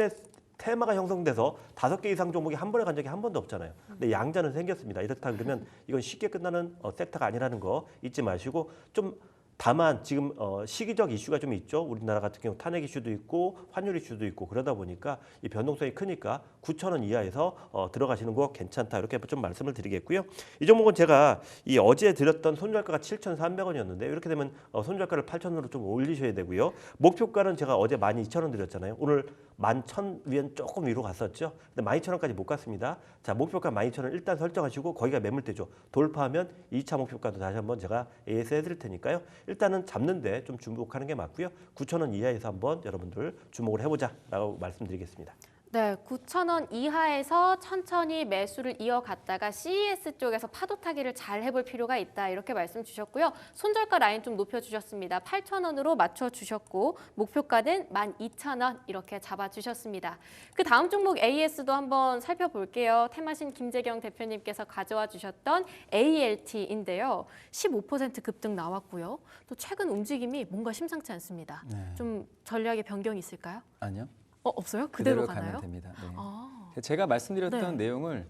[SPEAKER 2] 테마가 형성돼서 5개 이상 종목이 한 번에 간 적이 한 번도 없잖아요. 근데 양자는 생겼습니다. 이렇다 그러면 이건 쉽게 끝나는 섹터가 아니라는 거 잊지 마시고 좀 다만 지금 시기적 이슈가 좀 있죠. 우리나라 같은 경우 탄핵 이슈도 있고 환율 이슈도 있고 그러다 보니까 이 변동성이 크니까 9,000원 이하에서 들어가시는 거 괜찮다. 이렇게 좀 말씀을 드리겠고요. 이 종목은 제가 이 어제 드렸던 손절가가 7,300원이었는데 이렇게 되면 손절가를 8,000원으로 좀 올리셔야 되고요. 목표가는 제가 어제 12,000원 드렸잖아요. 오늘 11,000원 조금 위로 갔었죠. 근데 12,000원까지 못 갔습니다. 자, 목표가 12,000원 일단 설정하시고 거기가 매물대죠. 돌파하면 2차 목표가도 다시 한번 제가 AS 해드릴 테니까요. 일단은 잡는데 좀 주목하는 게 맞고요. 9,000원 이하에서 한번 여러분들 주목을 해보자라고 말씀드리겠습니다.
[SPEAKER 1] 네, 9,000원 이하에서 천천히 매수를 이어갔다가 CES 쪽에서 파도 타기를 잘 해볼 필요가 있다. 이렇게 말씀 주셨고요. 손절가 라인 좀 높여주셨습니다. 8,000원으로 맞춰주셨고 목표가는 12,000원 이렇게 잡아주셨습니다. 그 다음 종목 AS도 한번 살펴볼게요. 테마신 김재경 대표님께서 가져와 주셨던 ALT인데요. 15% 급등 나왔고요. 또 최근 움직임이 뭔가 심상치 않습니다.
[SPEAKER 3] 네.
[SPEAKER 1] 좀 전략의 변경이 있을까요?
[SPEAKER 3] 아니요.
[SPEAKER 1] 없어요? 그대로
[SPEAKER 3] 가면
[SPEAKER 1] 가나요?
[SPEAKER 3] 됩니다. 네.
[SPEAKER 1] 아.
[SPEAKER 3] 제가 말씀드렸던
[SPEAKER 1] 네.
[SPEAKER 3] 내용을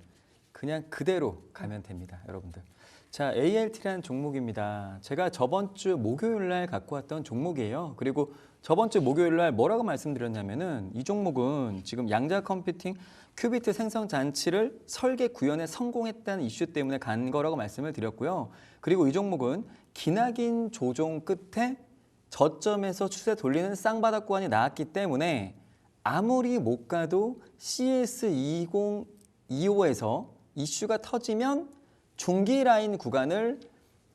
[SPEAKER 3] 그냥 그대로 가면 됩니다, 여러분들. 자, ALT라는 종목입니다. 제가 저번 주 목요일 날 갖고 왔던 종목이에요. 그리고 저번 주 목요일 날 뭐라고 말씀드렸냐면은 이 종목은 지금 양자 컴퓨팅 큐비트 생성 장치를 설계 구현에 성공했다는 이슈 때문에 간 거라고 말씀을 드렸고요. 그리고 이 종목은 기나긴 조정 끝에 저점에서 추세 돌리는 쌍바닥 구간이 나왔기 때문에 아무리 못 가도 CS2025에서 이슈가 터지면 중기 라인 구간을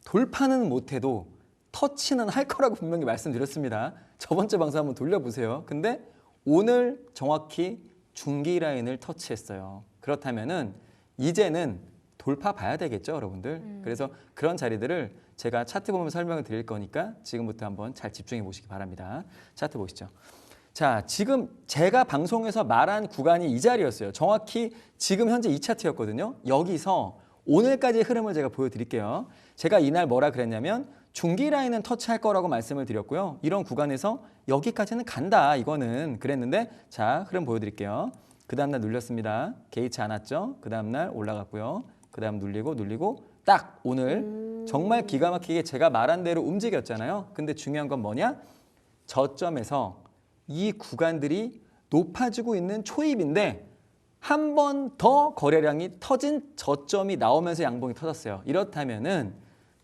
[SPEAKER 3] 돌파는 못해도 터치는 할 거라고 분명히 말씀드렸습니다. 저번 주 방송 한번 돌려보세요. 근데 오늘 정확히 중기 라인을 터치했어요. 그렇다면은 이제는 돌파 봐야 되겠죠, 여러분들. 그래서 그런 자리들을 제가 차트 보면서 설명을 드릴 거니까 지금부터 한번 잘 집중해 보시기 바랍니다. 차트 보시죠. 자, 지금 제가 방송에서 말한 구간이 이 자리였어요. 정확히 지금 현재 이 차트였거든요. 여기서 오늘까지의 흐름을 제가 보여드릴게요. 제가 이날 뭐라 그랬냐면 중기 라인은 터치할 거라고 말씀을 드렸고요. 이런 구간에서 여기까지는 간다, 이거는 그랬는데 자, 흐름 보여드릴게요. 그 다음날 눌렸습니다. 개의치 않았죠? 그 다음날 올라갔고요. 그 다음 눌리고 딱 오늘 정말 기가 막히게 제가 말한 대로 움직였잖아요. 근데 중요한 건 뭐냐? 저점에서 이 구간들이 높아지고 있는 초입인데 한 번 더 거래량이 터진 저점이 나오면서 양봉이 터졌어요. 이렇다면은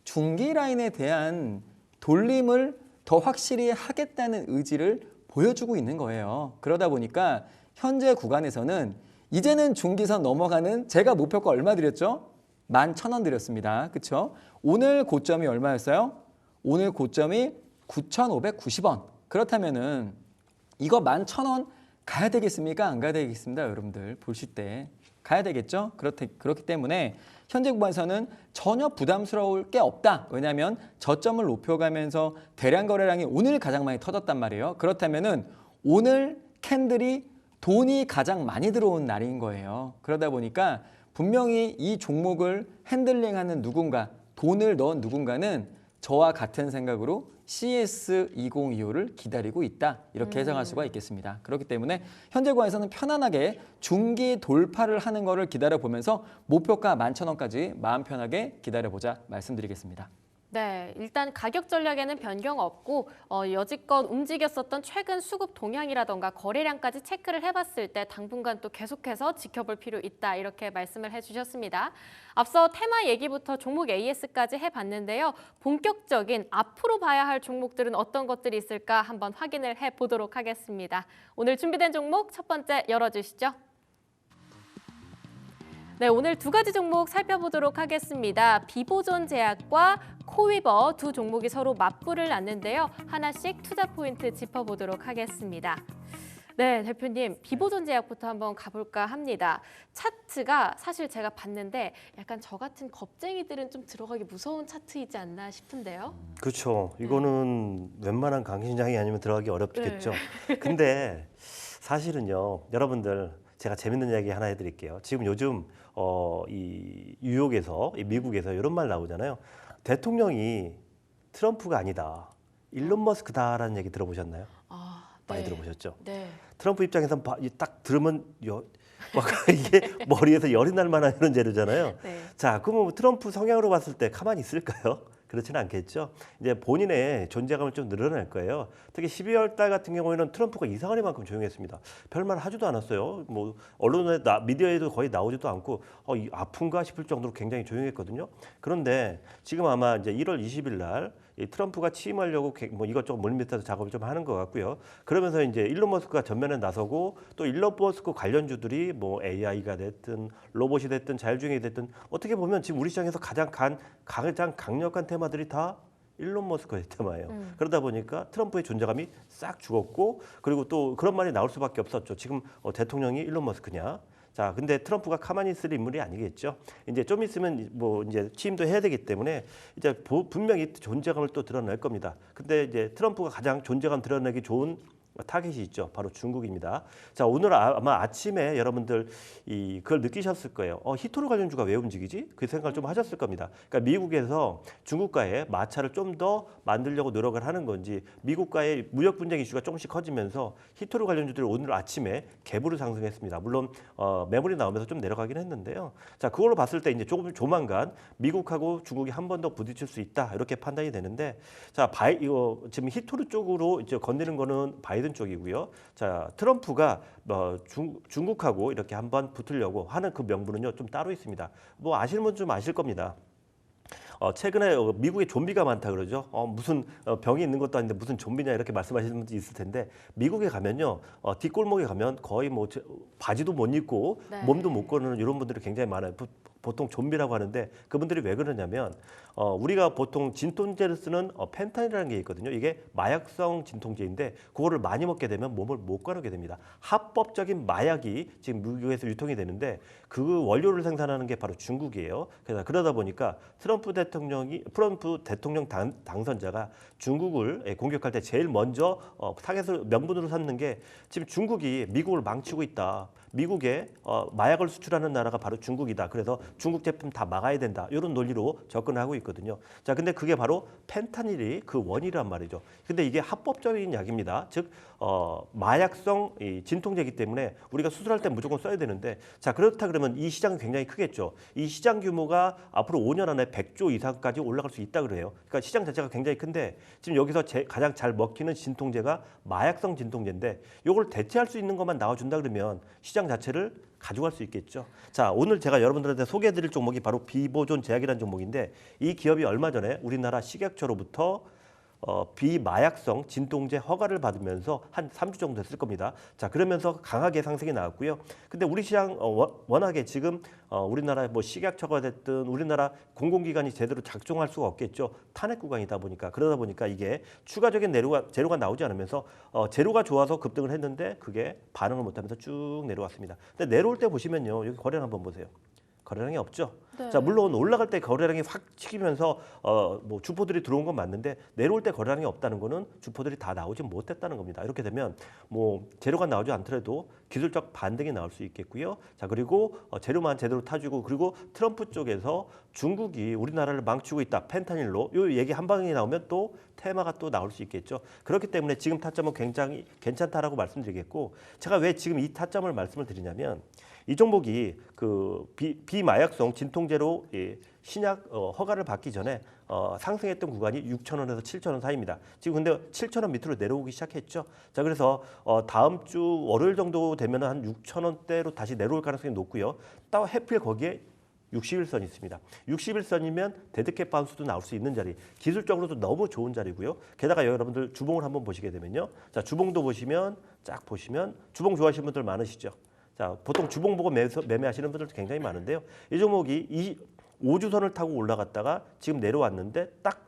[SPEAKER 3] 중기 라인에 대한 돌림을 더 확실히 하겠다는 의지를 보여주고 있는 거예요. 그러다 보니까 현재 구간에서는 이제는 중기선 넘어가는 제가 목표가 얼마 드렸죠? 11,000원 드렸습니다. 그렇죠? 오늘 고점이 얼마였어요? 오늘 고점이 9,590원. 그렇다면은 이거 11,000원 가야 되겠습니까? 안 가야 되겠습니다. 여러분들 보실 때 가야 되겠죠? 그렇기 때문에 현재 구간에서는 전혀 부담스러울 게 없다. 왜냐하면 저점을 높여가면서 대량 거래량이 오늘 가장 많이 터졌단 말이에요. 그렇다면은 오늘 캔들이 돈이 가장 많이 들어온 날인 거예요. 그러다 보니까 분명히 이 종목을 핸들링하는 누군가, 돈을 넣은 누군가는 저와 같은 생각으로 CS2025를 기다리고 있다. 이렇게 해석할 수가 있겠습니다. 그렇기 때문에 현재 구간에서는 편안하게 중기 돌파를 하는 거를 기다려보면서 목표가 11,000원까지 마음 편하게 기다려보자 말씀드리겠습니다.
[SPEAKER 1] 네, 일단 가격 전략에는 변경 없고 여지껏 움직였었던 최근 수급 동향이라던가 거래량까지 체크를 해봤을 때 당분간 또 계속해서 지켜볼 필요 있다 이렇게 말씀을 해주셨습니다. 앞서 테마 얘기부터 종목 AS까지 해봤는데요. 본격적인 앞으로 봐야 할 종목들은 어떤 것들이 있을까 한번 확인을 해보도록 하겠습니다. 오늘 준비된 종목 첫 번째 열어주시죠. 네, 오늘 두 가지 종목 살펴보도록 하겠습니다. 비보존 제약과 코위버 두 종목이 서로 맞불을 놨는데요. 하나씩 투자 포인트 짚어보도록 하겠습니다. 네, 대표님, 비보존 제약부터 한번 가볼까 합니다. 차트가 사실 제가 봤는데 약간 저 같은 겁쟁이들은 좀 들어가기 무서운 차트이지 않나 싶은데요.
[SPEAKER 2] 그렇죠. 이거는 웬만한 강신장이 아니면 들어가기 어렵겠죠. 근데 사실은요, 여러분들 제가 재밌는 이야기 하나 해드릴게요. 지금 요즘 이 뉴욕에서 이 미국에서 이런 말 나오잖아요. 대통령이 트럼프가 아니다. 일론 머스크다라는 얘기 들어보셨나요? 많이 들어보셨죠?
[SPEAKER 1] 네.
[SPEAKER 2] 트럼프 입장에서는 딱 들으면 이게 머리에서 열이 날 만한 이런 재료잖아요.
[SPEAKER 1] 네.
[SPEAKER 2] 자, 그러면 트럼프 성향으로 봤을 때 가만히 있을까요? 그렇지는 않겠죠. 이제 본인의 존재감을 좀 늘어날 거예요. 특히 12월 달 같은 경우에는 트럼프가 이상하리만큼 조용했습니다. 별말 하지도 않았어요. 뭐 언론에 미디어에도 거의 나오지도 않고 아픈가 싶을 정도로 굉장히 조용했거든요. 그런데 지금 아마 이제 1월 20일 날 이 트럼프가 취임하려고 뭐 이것저것 물밑에서 작업을 좀 하는 것 같고요. 그러면서 이제 일론 머스크가 전면에 나서고 또 일론 머스크 관련주들이 뭐 AI가 됐든 로봇이 됐든 자율주행이 됐든 어떻게 보면 지금 우리 시장에서 가장 강력한 테마들이 다 일론 머스크의 테마예요. 그러다 보니까 트럼프의 존재감이 싹 죽었고 그리고 또 그런 말이 나올 수밖에 없었죠. 지금 대통령이 일론 머스크냐? 자, 근데 트럼프가 가만히 있을 인물이 아니겠죠. 이제 좀 있으면 뭐 이제 취임도 해야 되기 때문에 이제 분명히 존재감을 또 드러낼 겁니다. 근데 이제 트럼프가 가장 존재감 드러내기 좋은 타겟이 있죠. 바로 중국입니다. 자, 오늘 아마 아침에 여러분들 그걸 느끼셨을 거예요. 히토르 관련주가 왜 움직이지? 그 생각을 좀 하셨을 겁니다. 그러니까 미국에서 중국과의 마찰을 좀 더 만들려고 노력을 하는 건지 미국과의 무역 분쟁 이슈가 조금씩 커지면서 히토르 관련주들이 오늘 아침에 개부를 상승했습니다. 물론 매물이 나오면서 좀 내려가긴 했는데요. 자, 그걸로 봤을 때 이제 조만간 미국하고 중국이 한 번 더 부딪힐 수 있다 이렇게 판단이 되는데 자, 이거 지금 히토르 쪽으로 이제 건드는 거는 바이든 쪽이고요. 자, 트럼프가 중국하고 이렇게 한번 붙으려고 하는 그 명분은요 좀 따로 있습니다. 뭐 아시는 분 좀 아실 겁니다. 최근에 미국에 좀비가 많다 그러죠. 무슨 병이 있는 것도 아닌데 무슨 좀비냐 이렇게 말씀하시는 분도 있을 텐데 미국에 가면요 뒷골목에 가면 거의 뭐 바지도 못 입고
[SPEAKER 1] 네.
[SPEAKER 2] 몸도 못 거는 이런 분들이 굉장히 많아요. 보통 좀비라고 하는데 그분들이 왜 그러냐면 우리가 보통 진통제를 쓰는 펜타닐이라는 게 있거든요. 이게 마약성 진통제인데 그거를 많이 먹게 되면 몸을 못 가누게 됩니다. 합법적인 마약이 지금 미국에서 유통이 되는데 그 원료를 생산하는 게 바로 중국이에요. 그러다 보니까 트럼프 대통령 당선자가 중국을 공격할 때 제일 먼저 타겟을 명분으로 삼는 게 지금 중국이 미국을 망치고 있다. 미국에 마약을 수출하는 나라가 바로 중국이다. 그래서 중국 제품 다 막아야 된다. 이런 논리로 접근을 하고 있거든요. 자, 근데 그게 바로 펜타닐이 그 원이란 말이죠. 근데 이게 합법적인 약입니다. 즉 마약성 진통제이기 때문에 우리가 수술할 때 무조건 써야 되는데 자, 그렇다 그러면 이 시장은 굉장히 크겠죠. 이 시장 규모가 앞으로 5년 안에 100조 이상까지 올라갈 수 있다 그래요. 그러니까 시장 자체가 굉장히 큰데 지금 여기서 가장 잘 먹히는 진통제가 마약성 진통제인데 이걸 대체할 수 있는 것만 나와준다 그러면 시장 자체를 가져갈 수 있겠죠. 자, 오늘 제가 여러분들한테 소개해드릴 종목이 바로 비보존 제약이라는 종목인데 이 기업이 얼마 전에 우리나라 식약처로부터 비마약성 진통제 허가를 받으면서 한 3주 정도 됐을 겁니다. 자, 그러면서 강하게 상승이 나왔고요. 근데 우리 시장 워낙에 지금 우리나라 뭐 식약처가 됐든 우리나라 공공기관이 제대로 작동할 수가 없겠죠. 탄핵 구간이다 보니까 그러다 보니까 이게 추가적인 재료가 나오지 않으면서 재료가 좋아서 급등을 했는데 그게 반응을 못하면서 쭉 내려왔습니다. 근데 내려올 때 보시면요, 여기 거래량 한번 보세요. 거래량이 없죠.
[SPEAKER 1] 네.
[SPEAKER 2] 자, 물론 올라갈 때 거래량이 확 치기면서 뭐 주포들이 들어온 건 맞는데 내려올 때 거래량이 없다는 거는 주포들이 다 나오지 못했다는 겁니다. 이렇게 되면 뭐 재료가 나오지 않더라도 기술적 반등이 나올 수 있겠고요. 자, 그리고 재료만 제대로 타주고 그리고 트럼프 쪽에서 중국이 우리나라를 망치고 있다. 펜타닐로 이 얘기 한 방에 나오면 또 테마가 또 나올 수 있겠죠. 그렇기 때문에 지금 타점은 굉장히 괜찮다라고 말씀드리겠고 제가 왜 지금 이 타점을 말씀을 드리냐면 이 종목이 그 비마약성 진통제로 신약 허가를 받기 전에 상승했던 구간이 6,000원에서 7,000원 사이입니다. 지금 근데 7,000원 밑으로 내려오기 시작했죠. 자, 그래서 다음 주 월요일 정도 되면 한 6,000원대로 다시 내려올 가능성이 높고요. 또 해필 거기에 60일선이 있습니다. 60일선이면 데드캣 바운스도 나올 수 있는 자리, 기술적으로도 너무 좋은 자리고요. 게다가 여러분들 주봉을 한번 보시게 되면요. 자, 주봉도 보시면 쫙 보시면 주봉 좋아하시는 분들 많으시죠. 자, 보통 주봉 보고 매매하시는 분들도 굉장히 많은데요. 이 종목이 5주선을 타고 올라갔다가 지금 내려왔는데 딱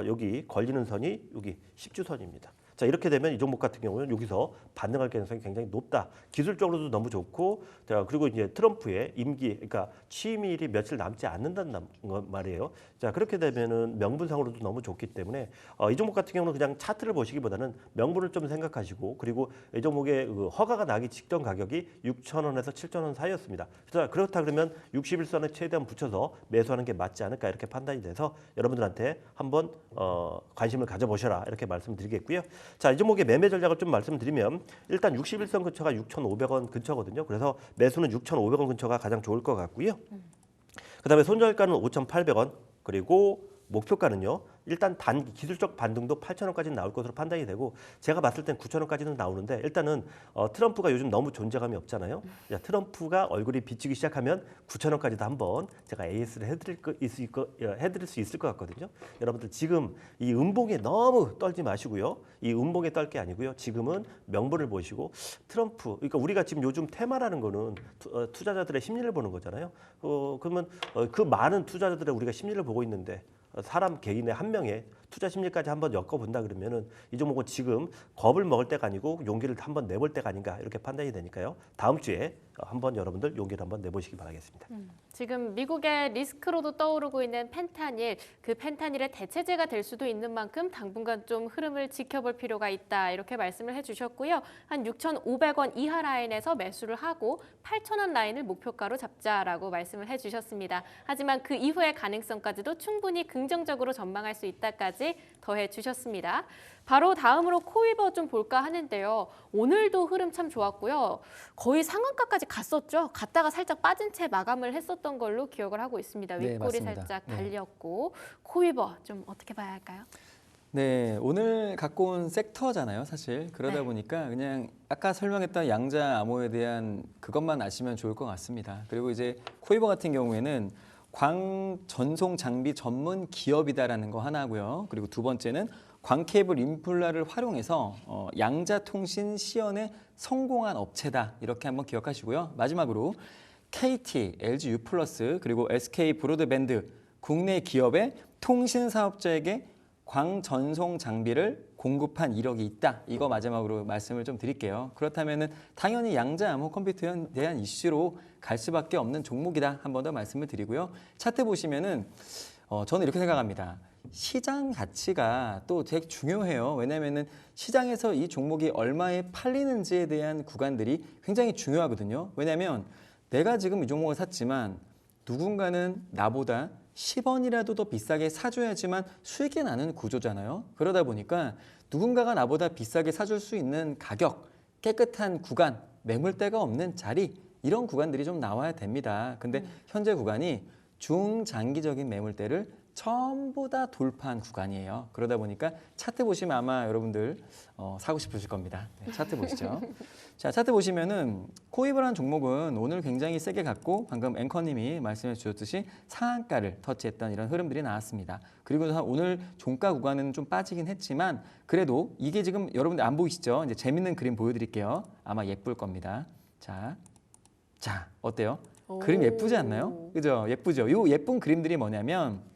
[SPEAKER 2] 여기 걸리는 선이 여기 10주선입니다. 자, 이렇게 되면 이 종목 같은 경우는 여기서 반등할 가능성이 굉장히 높다. 기술적으로도 너무 좋고, 자, 그리고 이제 트럼프의 임기, 그러니까 취임일이 며칠 남지 않는다는 말이에요. 자, 그렇게 되면은 명분상으로도 너무 좋기 때문에 이 종목 같은 경우는 그냥 차트를 보시기보다는 명분을 좀 생각하시고, 그리고 이 종목의 그 허가가 나기 직전 가격이 6,000원에서 7,000원 사이였습니다. 그래서 그렇다 그러면 61선에 최대한 붙여서 매수하는 게 맞지 않을까 이렇게 판단이 돼서 여러분들한테 한번 관심을 가져보셔라 이렇게 말씀드리겠고요. 자, 이 종목의 매매 전략을 좀 말씀드리면 일단 61선 근처가 6,500원 근처거든요. 그래서 매수는 6,500원 근처가 가장 좋을 것 같고요. 그다음에 손절가는 5,800원 그리고 목표가는요. 일단 기술적 반등도 8,000원까지는 나올 것으로 판단이 되고 제가 봤을 땐 9,000원까지는 나오는데 일단은 트럼프가 요즘 너무 존재감이 없잖아요. 자, 트럼프가 얼굴이 비치기 시작하면 9,000원까지도 한번 제가 AS를 해드릴 수 있을 것 같거든요. 여러분들 지금 이 음봉에 너무 떨지 마시고요. 이 음봉에 떨 게 아니고요. 지금은 명분을 보시고 트럼프, 그러니까 우리가 지금 요즘 테마라는 거는 투자자들의 심리를 보는 거잖아요. 그러면 그 많은 투자자들의 우리가 심리를 보고 있는데 사람 개인의 한 명의 투자 심리까지 한번 엮어본다 그러면은 이 종목은 지금 겁을 먹을 때가 아니고 용기를 한번 내볼 때가 아닌가 이렇게 판단이 되니까요. 다음 주에 한번 여러분들 용기를 한번 내보시기 바라겠습니다.
[SPEAKER 1] 지금 미국의 리스크로도 떠오르고 있는 펜타닐, 그 펜타닐의 대체제가 될 수도 있는 만큼 당분간 좀 흐름을 지켜볼 필요가 있다 이렇게 말씀을 해주셨고요. 한 6,500원 이하 라인에서 매수를 하고 8,000원 라인을 목표가로 잡자라고 말씀을 해주셨습니다. 하지만 그 이후의 가능성까지도 충분히 긍정적으로 전망할 수 있다까지 더해 주셨습니다. 바로 다음으로 코이버 좀 볼까 하는데요. 오늘도 흐름 참 좋았고요. 거의 상한가까지 갔었죠. 갔다가 살짝 빠진 채 마감을 했었던 걸로 기억을 하고 있습니다.
[SPEAKER 3] 네,
[SPEAKER 1] 윗골이
[SPEAKER 3] 맞습니다.
[SPEAKER 1] 살짝
[SPEAKER 3] 네.
[SPEAKER 1] 달렸고 코이버 좀 어떻게 봐야 할까요?
[SPEAKER 3] 네, 오늘 갖고 온 섹터잖아요, 사실. 그러다
[SPEAKER 1] 네.
[SPEAKER 3] 보니까 그냥 아까 설명했던 양자 암호에 대한 그것만 아시면 좋을 것 같습니다. 그리고 이제 코이버 같은 경우에는 광 전송 장비 전문 기업이다라는 거 하나고요. 그리고 두 번째는 광케이블 인플라를 활용해서 양자 통신 시연에 성공한 업체다. 이렇게 한번 기억하시고요. 마지막으로 KT, LG U+, 그리고 SK 브로드밴드 국내 기업의 통신 사업자에게 광 전송 장비를 공급한 이력이 있다. 이거 마지막으로 말씀을 좀 드릴게요. 그렇다면은 당연히 양자 암호 컴퓨터에 대한 이슈로 갈 수밖에 없는 종목이다. 한 번 더 말씀을 드리고요. 차트 보시면은 저는 이렇게 생각합니다. 시장 가치가 또 되게 중요해요. 왜냐하면은 시장에서 이 종목이 얼마에 팔리는지에 대한 구간들이 굉장히 중요하거든요. 왜냐하면 내가 지금 이 종목을 샀지만 누군가는 나보다 10원이라도 더 비싸게 사줘야지만 수익이 나는 구조잖아요. 그러다 보니까 누군가가 나보다 비싸게 사줄 수 있는 가격, 깨끗한 구간, 매물대가 없는 자리 이런 구간들이 좀 나와야 됩니다. 근데 현재 구간이 중장기적인 매물대를 전부 다 돌파한 구간이에요. 그러다 보니까 차트 보시면 아마 여러분들 사고 싶으실 겁니다. 네, 차트 보시죠. 자, 차트 보시면은 코이버라는 종목은 오늘 굉장히 세게 갔고 방금 앵커님이 말씀해 주셨듯이 상한가를 터치했던 이런 흐름들이 나왔습니다. 그리고 오늘 종가 구간은 좀 빠지긴 했지만 그래도 이게 지금 여러분들 안 보이시죠? 이제 재밌는 그림 보여드릴게요. 아마 예쁠 겁니다. 자, 어때요? 그림 예쁘지 않나요? 그죠? 예쁘죠? 이 예쁜 그림들이 뭐냐면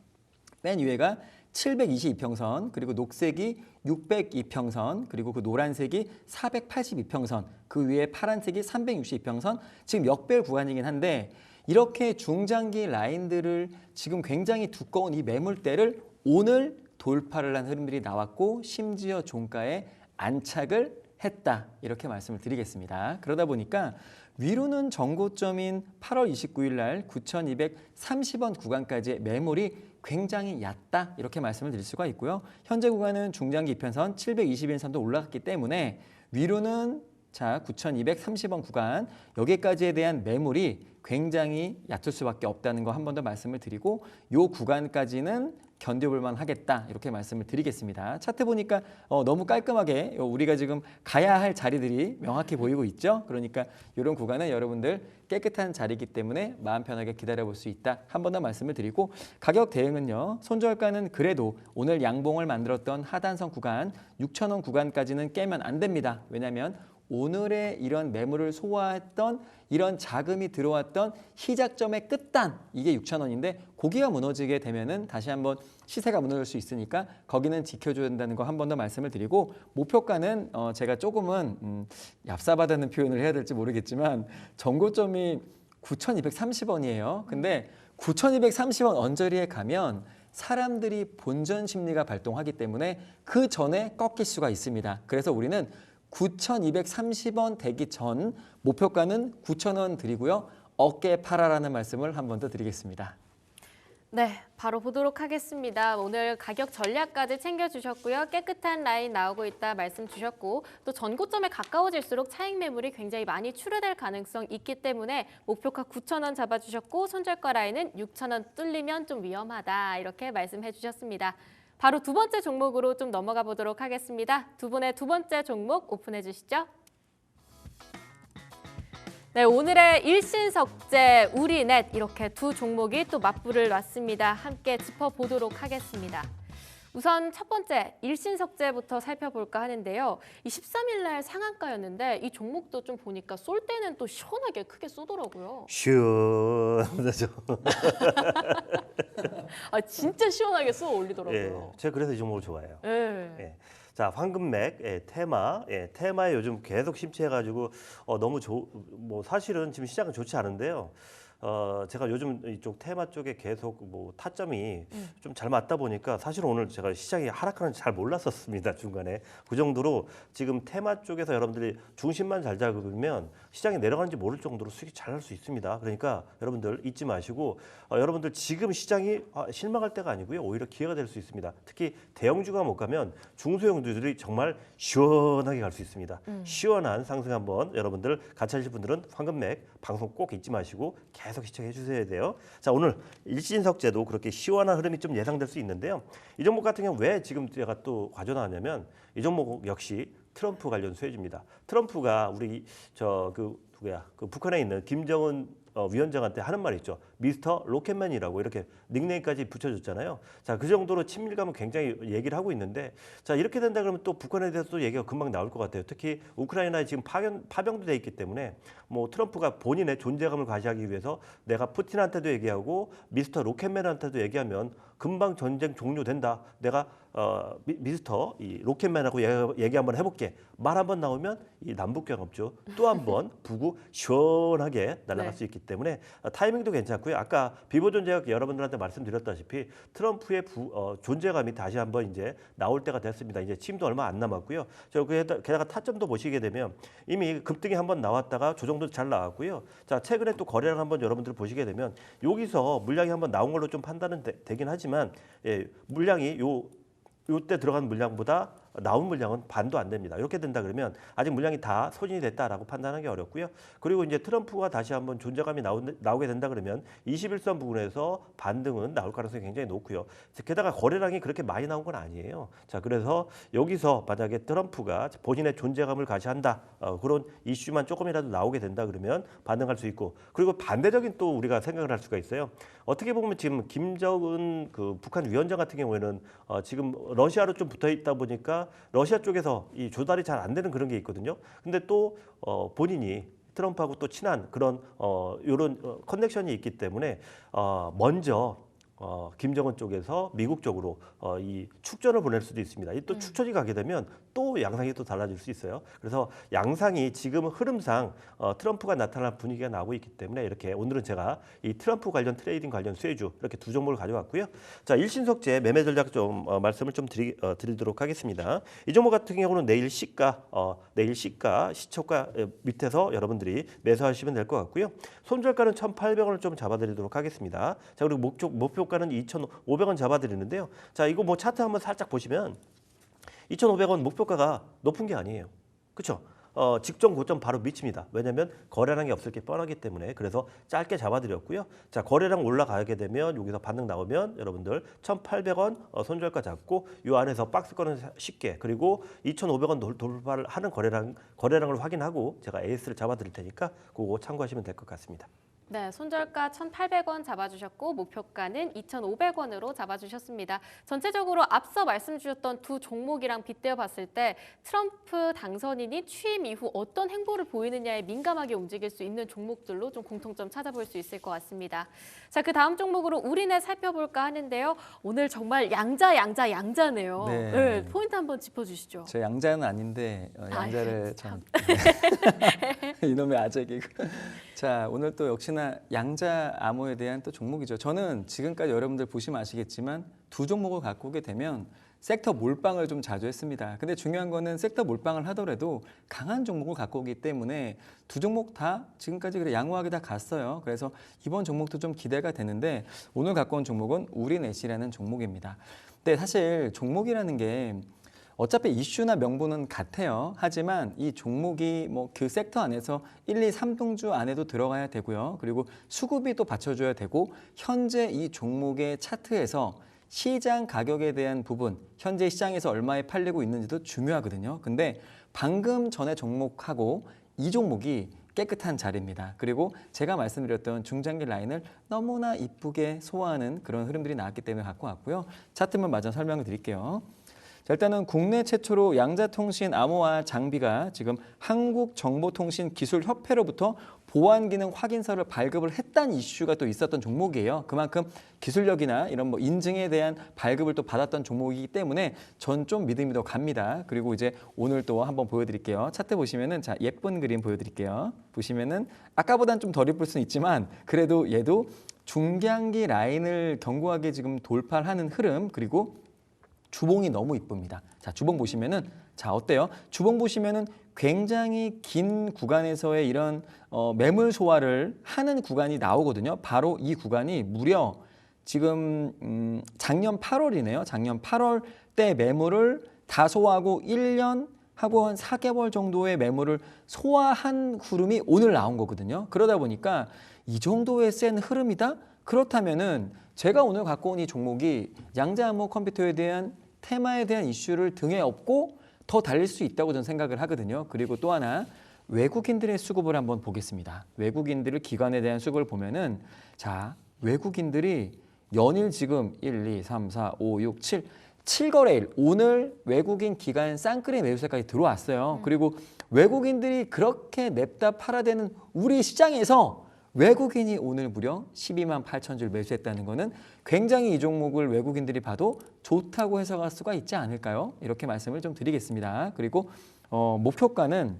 [SPEAKER 3] 맨 위에가 722평선, 그리고 녹색이 602평선, 그리고 그 노란색이 482평선, 그 위에 파란색이 362평선, 지금 역별 구간이긴 한데 이렇게 중장기 라인들을 지금 굉장히 두꺼운 이 매물대를 오늘 돌파를 한 흐름들이 나왔고 심지어 종가에 안착을 했다. 이렇게 말씀을 드리겠습니다. 그러다 보니까 위로는 정고점인 8월 29일 날 9,230원 구간까지의 매물이 굉장히 얕다. 이렇게 말씀을 드릴 수가 있고요. 현재 구간은 중장기 이편선 721선도 올라갔기 때문에 위로는 자, 9,230원 구간 여기까지에 대한 매물이 굉장히 얕을 수밖에 없다는 거 한 번 더 말씀을 드리고 요 구간까지는 견뎌볼 만하겠다 이렇게 말씀을 드리겠습니다. 차트 보니까 너무 깔끔하게 우리가 지금 가야 할 자리들이 명확히 보이고 있죠. 그러니까 이런 구간은 여러분들 깨끗한 자리이기 때문에 마음 편하게 기다려볼 수 있다. 한 번 더 말씀을 드리고 가격 대응은요. 손절가는 그래도 오늘 양봉을 만들었던 하단선 구간 6,000원 구간까지는 깨면 안 됩니다. 왜냐하면 오늘의 이런 매물을 소화했던 이런 자금이 들어왔던 시작점의 끝단 이게 6,000원인데 고기가 무너지게 되면은 다시 한번 시세가 무너질 수 있으니까 거기는 지켜줘야 된다는 거 한 번 더 말씀을 드리고 목표가는 제가 조금은 얍삽하다는 표현을 해야 될지 모르겠지만 전고점이 9,230원이에요. 근데 9,230원 언저리에 가면 사람들이 본전 심리가 발동하기 때문에 그 전에 꺾일 수가 있습니다. 그래서 우리는 9,230원 되기 전 목표가는 9,000원 드리고요. 어깨 팔아라는 말씀을 한 번 더 드리겠습니다.
[SPEAKER 1] 네, 바로 보도록 하겠습니다. 오늘 가격 전략까지 챙겨주셨고요. 깨끗한 라인 나오고 있다 말씀 주셨고 또 전고점에 가까워질수록 차익 매물이 굉장히 많이 출회될 가능성 있기 때문에 목표가 9,000원 잡아주셨고 손절가 라인은 6,000원 뚫리면 좀 위험하다 이렇게 말씀해 주셨습니다. 바로 두 번째 종목으로 좀 넘어가 보도록 하겠습니다. 두 분의 두 번째 종목 오픈해 주시죠. 네, 오늘의 일신석재, 우리넷 이렇게 두 종목이 또 맞불을 놨습니다. 함께 짚어보도록 하겠습니다. 우선 첫 번째 일신석재부터 살펴볼까 하는데요. 이 13일 날 상한가였는데 이 종목도 좀 보니까 쏠 때는 또 시원하게 크게 쏘더라고요.
[SPEAKER 2] 시원하죠.
[SPEAKER 1] 아 진짜 시원하게 쏘아 올리더라고요.
[SPEAKER 2] 예, 제가 그래서 이 종목을 좋아해요.
[SPEAKER 1] 예.
[SPEAKER 2] 예. 자, 황금맥, 테마에 요즘 계속 심취해가지고 너무 뭐 사실은 지금 시장은 좋지 않은데요. 제가 요즘 이쪽 테마 쪽에 계속 뭐 타점이 좀 잘 맞다 보니까 사실 오늘 제가 시장이 하락하는지 잘 몰랐었습니다. 중간에 그 정도로 지금 테마 쪽에서 여러분들이 중심만 잘 잡으면 시장이 내려가는지 모를 정도로 수익이 잘 날 수 있습니다. 그러니까 여러분들 잊지 마시고 여러분들 지금 시장이 실망할 때가 아니고요. 오히려 기회가 될 수 있습니다. 특히 대형주가 못 가면 중소형주들이 정말 시원하게 갈 수 있습니다. 시원한 상승 한번 여러분들 같이 하실 분들은 황금맥 방송 꼭 잊지 마시고 계속 시청해 주셔야 돼요. 자, 오늘 일신석재도 그렇게 시원한 흐름이 좀 예상될 수 있는데요. 이 종목 같은 경우 왜 지금 제가 또 가져나왔냐면 이 종목 역시 트럼프 관련 수혜주입니다. 트럼프가 우리 그 북한에 있는 김정은 위원장한테 하는 말이 있죠. 미스터 로켓맨이라고 이렇게 닉네임까지 붙여줬잖아요. 자, 그 정도로 친밀감은 굉장히 얘기를 하고 있는데 자, 이렇게 된다 그러면 또 북한에 대해서도 얘기가 금방 나올 것 같아요. 특히 우크라이나에 지금 파병도 돼 있기 때문에 뭐 트럼프가 본인의 존재감을 과시하기 위해서 내가 푸틴한테도 얘기하고 미스터 로켓맨한테도 얘기하면 금방 전쟁 종료된다. 내가 미스터 이 로켓맨하고 얘기 한번 해볼게. 말 한번 나오면 이 남북경합죠. 또 한번 부구 시원하게 날아갈 수 있기 때문에 타이밍도 괜찮고요. 아까 비보존 제가 여러분들한테 말씀드렸다시피 트럼프의 존재감이 다시 한번 이제 나올 때가 됐습니다. 이제 취임도 얼마 안 남았고요. 게다가 타점도 보시게 되면 이미 급등이 한번 나왔다가 조정도 잘 나왔고요. 자, 최근에 또 거래량 한번 여러분들 보시게 되면 여기서 물량이 한번 나온 걸로 좀 판단은 되긴 하지만 물량이 요때 들어간 물량보다 나온 물량은 반도 안 됩니다. 이렇게 된다 그러면 아직 물량이 다 소진이 됐다라고 판단하기 어렵고요. 그리고 이제 트럼프가 다시 한번 존재감이 나오게 된다 그러면 21선 부분에서 반등은 나올 가능성이 굉장히 높고요. 게다가 거래량이 그렇게 많이 나온 건 아니에요. 자, 그래서 여기서 만약에 트럼프가 본인의 존재감을 과시한다 그런 이슈만 조금이라도 나오게 된다 그러면 반등할 수 있고 그리고 반대적인 또 우리가 생각을 할 수가 있어요. 어떻게 보면 지금 김정은 그 북한 위원장 같은 경우에는 지금 러시아로 좀 붙어 있다 보니까 러시아 쪽에서 이 조달이 잘 안 되는 그런 게 있거든요. 근데 또 본인이 트럼프하고 또 친한 그런 이런 커넥션이 있기 때문에 먼저 김정은 쪽에서 미국 쪽으로 이 축전을 보낼 수도 있습니다. 이 또 축전이 가게 되면 또 양상이 또 달라질 수 있어요. 그래서 양상이 지금 흐름상 트럼프가 나타날 분위기가 나오고 있기 때문에 이렇게 오늘은 제가 이 트럼프 관련 트레이딩 관련 수혜주 이렇게 두 종목을 가져왔고요. 자, 일신석재 매매 전략 좀 말씀을 좀 드리도록 하겠습니다. 이 종목 같은 경우는 내일 시가 시초가 밑에서 여러분들이 매수하시면 될 것 같고요. 손절가는 1,800원을 좀 잡아드리도록 하겠습니다. 자, 그리고 목표가는 2,500원 잡아드리는데요. 자, 이거 뭐 차트 한번 살짝 보시면 2,500원 목표가가 높은 게 아니에요. 그렇죠? 직전 고점 바로 미칩니다. 왜냐하면 거래량이 없을 게 뻔하기 때문에. 그래서 짧게 잡아드렸고요. 자, 거래량 올라가게 되면 여기서 반등 나오면 여러분들 1,800원 손절가 잡고 이 안에서 박스권은 쉽게, 그리고 2,500원 돌파를 하는 거래량을 확인하고 제가 AS를 잡아드릴 테니까 그거 참고하시면 될 것 같습니다.
[SPEAKER 1] 네, 손절가 1,800원 잡아주셨고 목표가는 2,500원으로 잡아주셨습니다. 전체적으로 앞서 말씀 주셨던 두 종목이랑 빗대어 봤을 때 트럼프 당선인이 취임 이후 어떤 행보를 보이느냐에 민감하게 움직일 수 있는 종목들로 좀 공통점 찾아볼 수 있을 것 같습니다. 자, 그 다음 종목으로 우리네 살펴볼까 하는데요. 오늘 정말 양자네요.
[SPEAKER 3] 네.
[SPEAKER 1] 네, 포인트 한번 짚어주시죠.
[SPEAKER 3] 저 양자는 아닌데 양자를 참 이놈의 아재기고. 자, 오늘 또 역시나 양자 암호에 대한 또 종목이죠. 저는 지금까지 여러분들 보시면 아시겠지만 두 종목을 갖고 오게 되면 섹터 몰빵을 좀 자주 했습니다. 근데 중요한 거는 섹터 몰빵을 하더라도 강한 종목을 갖고 오기 때문에 두 종목 다 지금까지 그래 양호하게 다 갔어요. 그래서 이번 종목도 좀 기대가 되는데 오늘 갖고 온 종목은 우리넷이라는 종목입니다. 근데 사실 종목이라는 게 어차피 이슈나 명분은 같아요. 하지만 이 종목이 뭐 그 섹터 안에서 1, 2, 3등주 안에도 들어가야 되고요. 그리고 수급이 또 받쳐줘야 되고 현재 이 종목의 차트에서 시장 가격에 대한 부분, 현재 시장에서 얼마에 팔리고 있는지도 중요하거든요. 근데 방금 전에 종목하고 이 종목이 깨끗한 자리입니다. 그리고 제가 말씀드렸던 중장기 라인을 너무나 이쁘게 소화하는 그런 흐름들이 나왔기 때문에 갖고 왔고요. 차트만 마저 설명을 드릴게요. 자, 일단은 국내 최초로 양자통신 암호화 장비가 지금 한국정보통신기술협회로부터 보안기능 확인서를 발급을 했다는 이슈가 또 있었던 종목이에요. 그만큼 기술력이나 이런 뭐 인증에 대한 발급을 또 받았던 종목이기 때문에 전 좀 믿음이 더 갑니다. 그리고 이제 오늘 또 한번 보여드릴게요. 차트 보시면은 자, 예쁜 그림 보여드릴게요. 보시면은 아까보다는 좀 덜 예쁠 수는 있지만 그래도 얘도 중장기 라인을 견고하게 지금 돌파를 하는 흐름, 그리고 주봉이 너무 이쁩니다. 자, 주봉 보시면은 자, 어때요? 주봉 보시면은 굉장히 긴 구간에서의 이런 매물 소화를 하는 구간이 나오거든요. 바로 이 구간이 무려 지금 작년 8월이네요. 작년 8월 때 매물을 다 소화하고 1년 하고 한 4개월 정도의 매물을 소화한 흐름이 오늘 나온 거거든요. 그러다 보니까 이 정도의 센 흐름이다? 그렇다면은 제가 오늘 갖고 온 이 종목이 양자암호 컴퓨터에 대한 테마에 대한 이슈를 등에 업고 더 달릴 수 있다고 저는 생각을 하거든요. 그리고 또 하나 외국인들의 수급을 한번 보겠습니다. 외국인들의 기관에 대한 수급을 보면은 자, 외국인들이 연일 지금 1, 2, 3, 4, 5, 6, 7거래일 오늘 외국인 기관 쌍끌이 매수세까지 들어왔어요. 그리고 외국인들이 그렇게 냅다 팔아대는 우리 시장에서 외국인이 오늘 무려 12만 8천 줄 매수했다는 거는 굉장히 이 종목을 외국인들이 봐도 좋다고 해석할 수가 있지 않을까요? 이렇게 말씀을 좀 드리겠습니다. 그리고 목표가는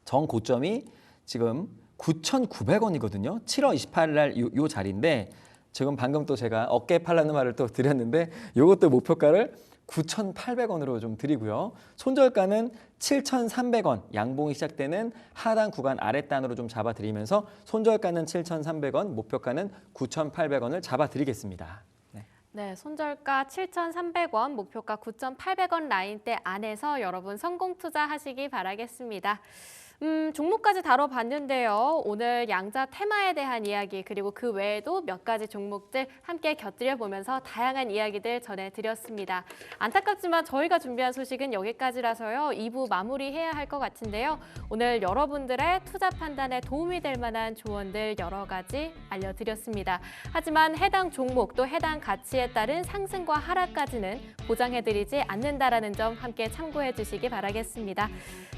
[SPEAKER 3] 정 고점이 지금 9,900원이거든요. 7월 28일 날 요 자리인데 지금 방금 또 제가 어깨 팔라는 말을 또 드렸는데 요것도 목표가를 9,800원으로 좀 드리고요. 손절가는 7,300원, 양봉이 시작되는 하단 구간 아랫단으로 좀 잡아드리면서 손절가는 7,300원, 목표가는 9,800원을 잡아드리겠습니다.
[SPEAKER 1] 네, 손절가 7,300원, 목표가 9,800원 라인대 안에서 여러분 성공 투자하시기 바라겠습니다. 종목까지 다뤄봤는데요. 오늘 양자 테마에 대한 이야기 그리고 그 외에도 몇 가지 종목들 함께 곁들여 보면서 다양한 이야기들 전해드렸습니다. 안타깝지만 저희가 준비한 소식은 여기까지라서요. 2부 마무리해야 할 것 같은데요. 오늘 여러분들의 투자 판단에 도움이 될 만한 조언들 여러 가지 알려드렸습니다. 하지만 해당 종목 또 해당 가치에 따른 상승과 하락까지는 보장해드리지 않는다라는 점 함께 참고해 주시기 바라겠습니다.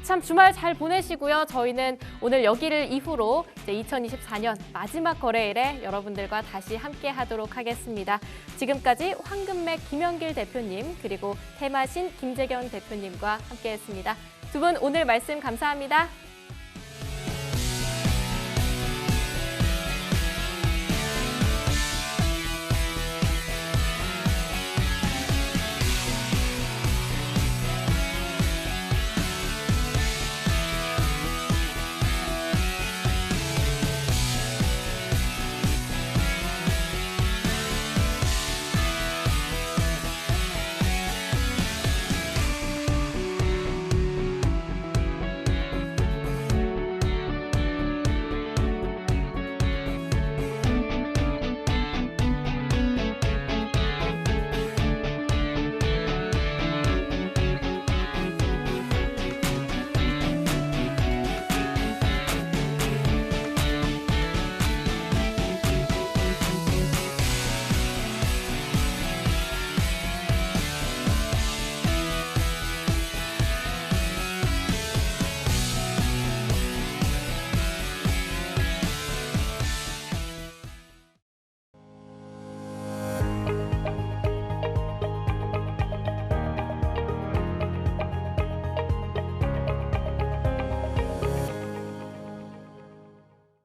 [SPEAKER 1] 참 주말 잘 보내시고요. 저희는 오늘 여기를 이후로 이제 2024년 마지막 거래일에 여러분들과 다시 함께 하도록 하겠습니다. 지금까지 황금맥 김영길 대표님 그리고 테마신 김재경 대표님과 함께했습니다. 두 분 오늘 말씀 감사합니다.